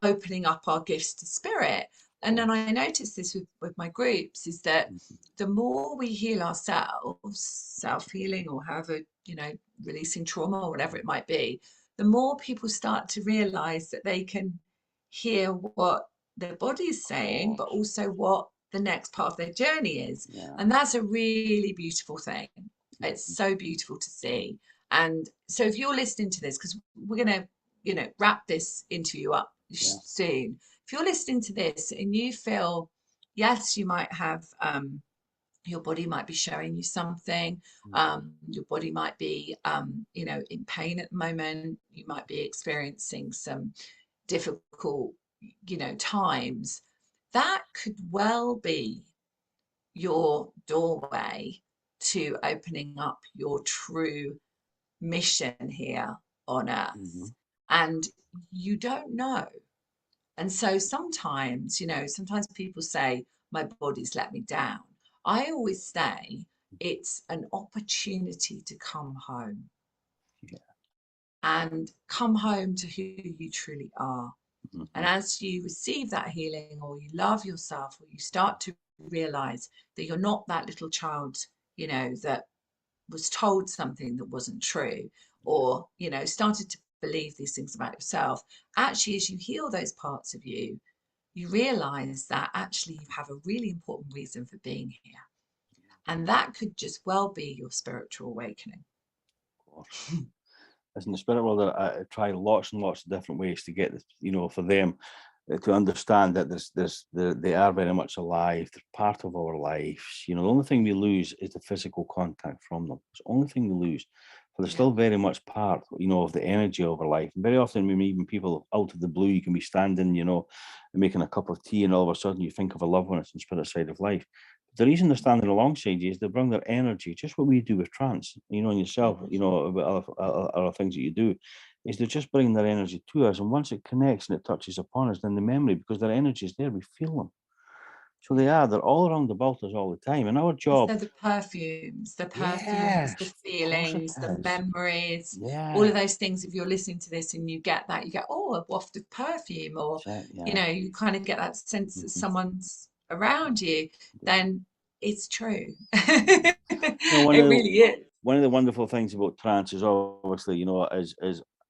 opening up our gifts to spirit. Of And then course. I noticed this with my groups is that Mm-hmm. the more we heal ourselves, self-healing or however, releasing trauma or whatever it might be, the more people start to realize that they can hear what their body is Of saying, but course. also what the next part of their journey is. Yeah. And that's a really beautiful thing. It's Mm-hmm. so beautiful to see. And so if you're listening to this, because we're going to, wrap this interview up Yeah. soon. If you're listening to this and you feel, yes, you might have your body might be showing you something. Mm-hmm. Your body might be, in pain at the moment. You might be experiencing some difficult, times. That could well be your doorway to opening up your true mission here on Mm-hmm. earth. And you don't know. And so sometimes people say, my body's let me down. I always say it's an opportunity to come home Yeah. and come home to who you truly are. And Mm-hmm. as you receive that healing, or you love yourself, or you start to realize that you're not that little child, that was told something that wasn't true, Yeah. or, started to believe these things about yourself, actually, as you heal those parts of you, you realize that actually you have a really important reason for being here. And that could just well be your spiritual awakening. Of course. As in the spirit world, I try lots and lots of different ways to get this, for them to understand that they are very much alive. They're part of our lives. The only thing we lose is the physical contact from them. It's the only thing we lose. but it's still very much part, of the energy of our life. And very often, when even people out of the blue, you can be standing, making a cup of tea, and all of a sudden you think of a loved one that's in spirit side of life. The reason they're standing alongside you is they bring their energy, just what we do with trance, and yourself, about other things that you do, is they just bring their energy to us. And once it connects and it touches upon us, then the memory, because their energy is there, we feel them. So they're all around about us all the time. And our job, So the yes, of course it feelings, the is. memories, all of Yeah, those things. If you're listening to this and you get that, you get, oh, a waft of perfume, or, that's it, yeah. you kind of get that sense that Mhm. someone's around you, Yeah. then it's true. One It of really is. the wonderful things about trance is obviously, is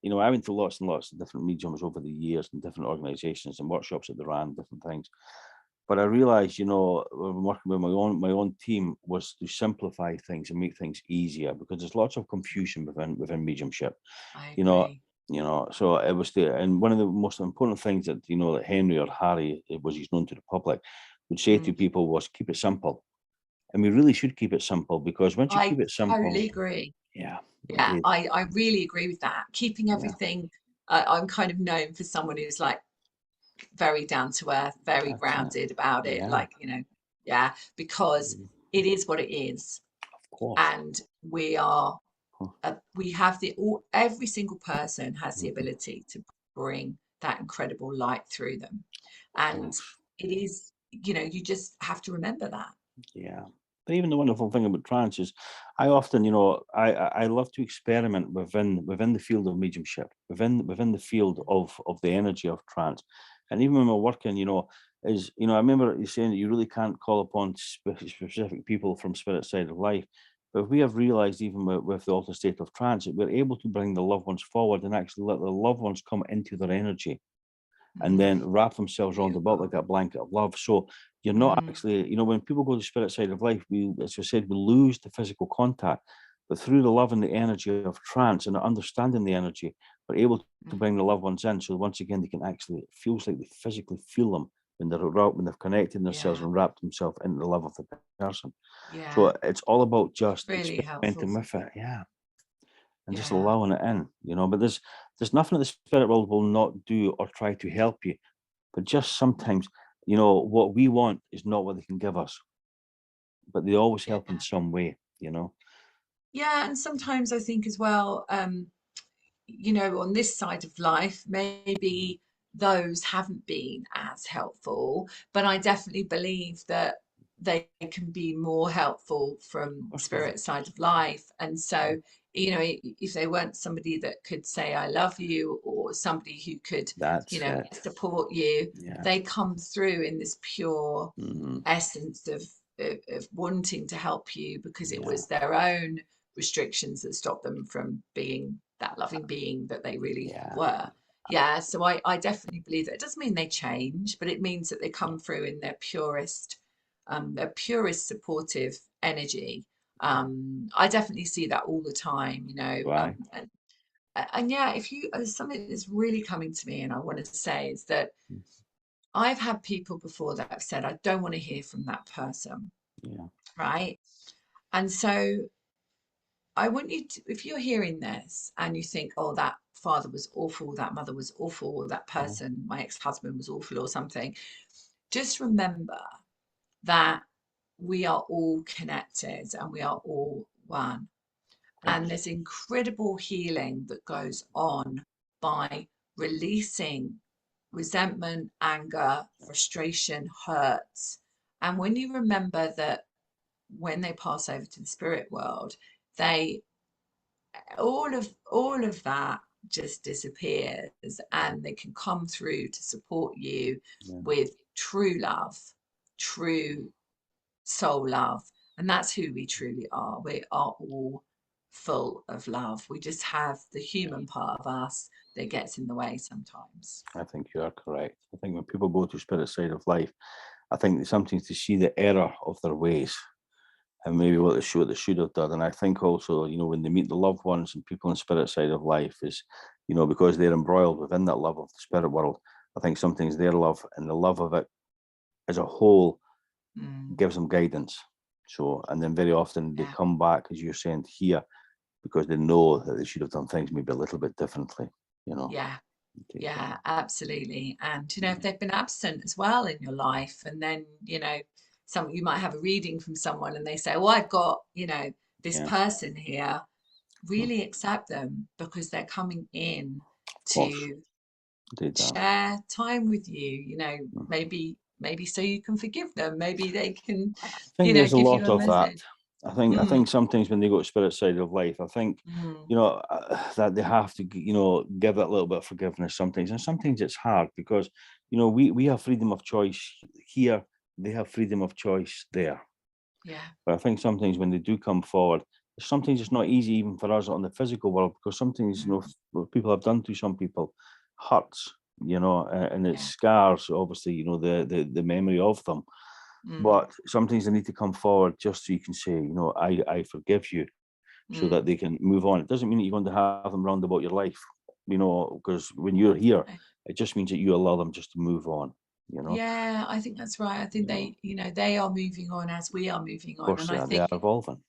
I went through lots and lots of different mediums over the years and different organizations and workshops that they ran, different things. But I realized, when working with my own team, was to simplify things and make things easier, because there's lots of confusion within mediumship. I You know, agree. so it was and one of the most important things that that Henry or Harry, was he's known to the public, would say to Mm. people was, keep it simple. And we really should keep it simple, because once you I keep it simple, totally agree. yeah, it Yeah, is. I really agree with that. Keeping Yeah, everything, I'm kind of known for someone who's like very down to earth, very that's it. grounded about it. Yeah, Like, yeah, because mm, it is what it is. of course. And we are, Of we have every single person has the mhm, ability to bring that incredible light through them. of And course. it is, you just have to remember that. Yeah. But even the wonderful thing about trance is, I often, I love to experiment within the field of mediumship, within the field of the energy of trance. And even when we're working, I remember you saying that you really can't call upon specific people from spirit side of life. But we have realized, even with the altered state of trance, that we're able to bring the loved ones forward and actually let the loved ones come into their energy and then Mm, wrap themselves around the belt beautiful. like a blanket of love. So you're not Mm, actually, when people go to the spirit side of life, as I said, we lose the physical contact, but through the love and the energy of trance and understanding the energy, we're able to mm, bring the loved ones in. So once again, they can actually, it feels like they physically feel them when they've connected themselves yeah, and wrapped themselves into the love of the person. yeah. So it's all about It's just really helpful. experimenting with it. Yeah. And just Yeah. allowing it in, but there's nothing that the spirit world will not do or try to help you. But just sometimes, what we want is not what they can give us, but they always help in Yeah. some way. Yeah. And sometimes I think as well, on this side of life, Mm, maybe those haven't been as helpful, but I definitely believe that they can be more helpful of from course they are. spirit side of life. And Yeah, so, if they weren't somebody that could say, I love you, or somebody who could, that's it. support you, Yeah. they come through in this pure Hmm. essence of wanting to help you because it Yeah. was their own restrictions that stopped them from being that loving being that they really Yeah. were. Yeah, so I definitely believe that. It doesn't mean they change, but it means that they No. come through in their purest supportive energy. Yeah. I definitely see that all the time, Right. and yeah, if you something that's really coming to me, and I want to say is that Mm, I've had people before that have said, I don't want to hear from that person, yeah. right? And so I want you to, if you're hearing this and you think, oh, that father was awful, that mother was awful, or that Yeah. person, my ex-husband was awful, or something, just remember that we are all connected and we are all one. Of And course. there's incredible healing that goes on by releasing resentment, anger, frustration, hurts. And when you remember that when they pass over to the spirit world, they all of that just disappears and they can come through to support you Yeah. with true love, true soul love. And that's who we truly are. We are all full of love. We just have the Yeah. human part of us that gets in the way sometimes. I think you are correct. I think when people go to spirit side of life, I think they sometimes to see the error of their ways and maybe Yeah. what they should have done. And I think also, when they meet the loved ones and people in spirit side of life is, because they're embroiled within that love of the spirit world, I think sometimes their love and the love of it as a whole Mm, gives them guidance. So, and then very often they yeah. come back, as you're saying here, because they know that they should have done things maybe a little bit differently, you know. Yeah. Take Yeah, absolutely. And if they've been absent as well in your life, and then, you might have a reading from someone and they say, well, I've got, this Yeah, person here, of really accept them because they're coming in course, to did that. share time with you, Mm. maybe so you can forgive them, maybe they can, I think there's a give you lot a of that. message. I Mm, think sometimes when they go to spirit side of life, I think, mm, that they have to, give that little bit of forgiveness sometimes, and sometimes it's hard because, we have freedom of choice here, they have freedom of choice there. yeah, But I think sometimes when they do come forward, sometimes it's not easy even for us on the physical world, because sometimes, mm, what people have done to some people hurts, and it yeah, scars, obviously, the memory of them. mm, But sometimes they need to come forward just so you can say, I forgive you, so that mm. they can move on. It doesn't mean that you're going to have them round about your life, because when you're here, Okay. it just means that you allow them just to move on, Yeah, I think that's right. I think Of they are moving on as we are moving on. course And they I are, they are think evolving.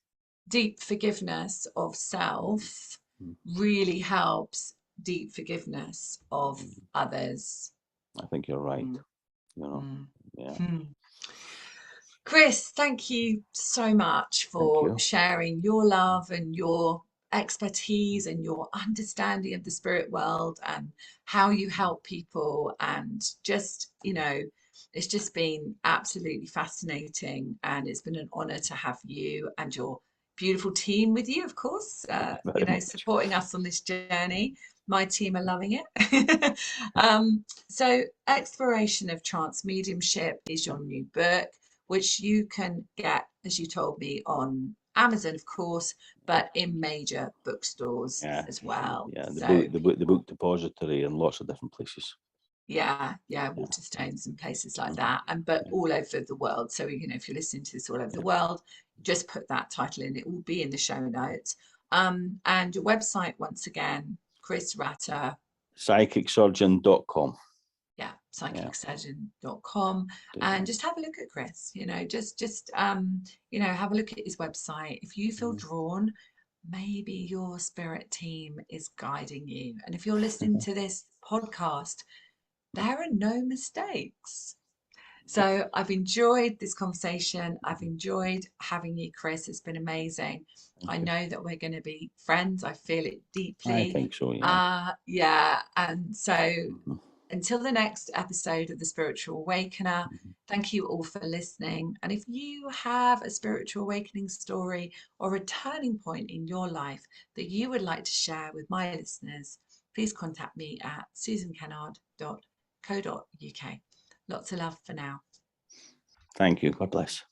deep forgiveness of self Mm, really helps deep forgiveness of mm. others. I think you're right, Mm, you know. mm. Yeah, Hmm. Chris, thank you so much thank for you. sharing your love and your expertise and your understanding of the spirit world and how you help people. And just, it's just been absolutely fascinating. And it's been an honor to have you and your beautiful team with you, of course, Thank you very much. supporting us on this journey. My team are loving it. So, Exploration of Trance Mediumship is your new book, which you can get, as you told me, on Amazon, of course, but in major bookstores Yeah, as well. yeah. So The book people, depository in lots of different places. yeah, Yeah, Waterstones and places like mhm, that, and but yeah. all over the world. So if you're listening to this all over the world, just put that title in. It will be in the show notes. And your website once again, Chris Ratter, Psychicsurgeon.com. yeah, Yeah, psychicsurgeon.com, do and that. just have a look at Chris, just have a look at his website. If you feel Mhm. drawn, maybe your spirit team is guiding you. And if you're listening to this podcast, there are no mistakes. So I've enjoyed this conversation. I've enjoyed having you, Chris. It's been amazing. Thank I you. know that we're going to be friends. I feel it I deeply. think so, yeah. Yeah. And so Mhm, until the next episode of The Spiritual Awakener, mhm. thank you all for listening. And if you have a spiritual awakening story or a turning point in your life that you would like to share with my listeners, please contact me at susankennard.co.uk. Lots of love for now. Thank you. God bless.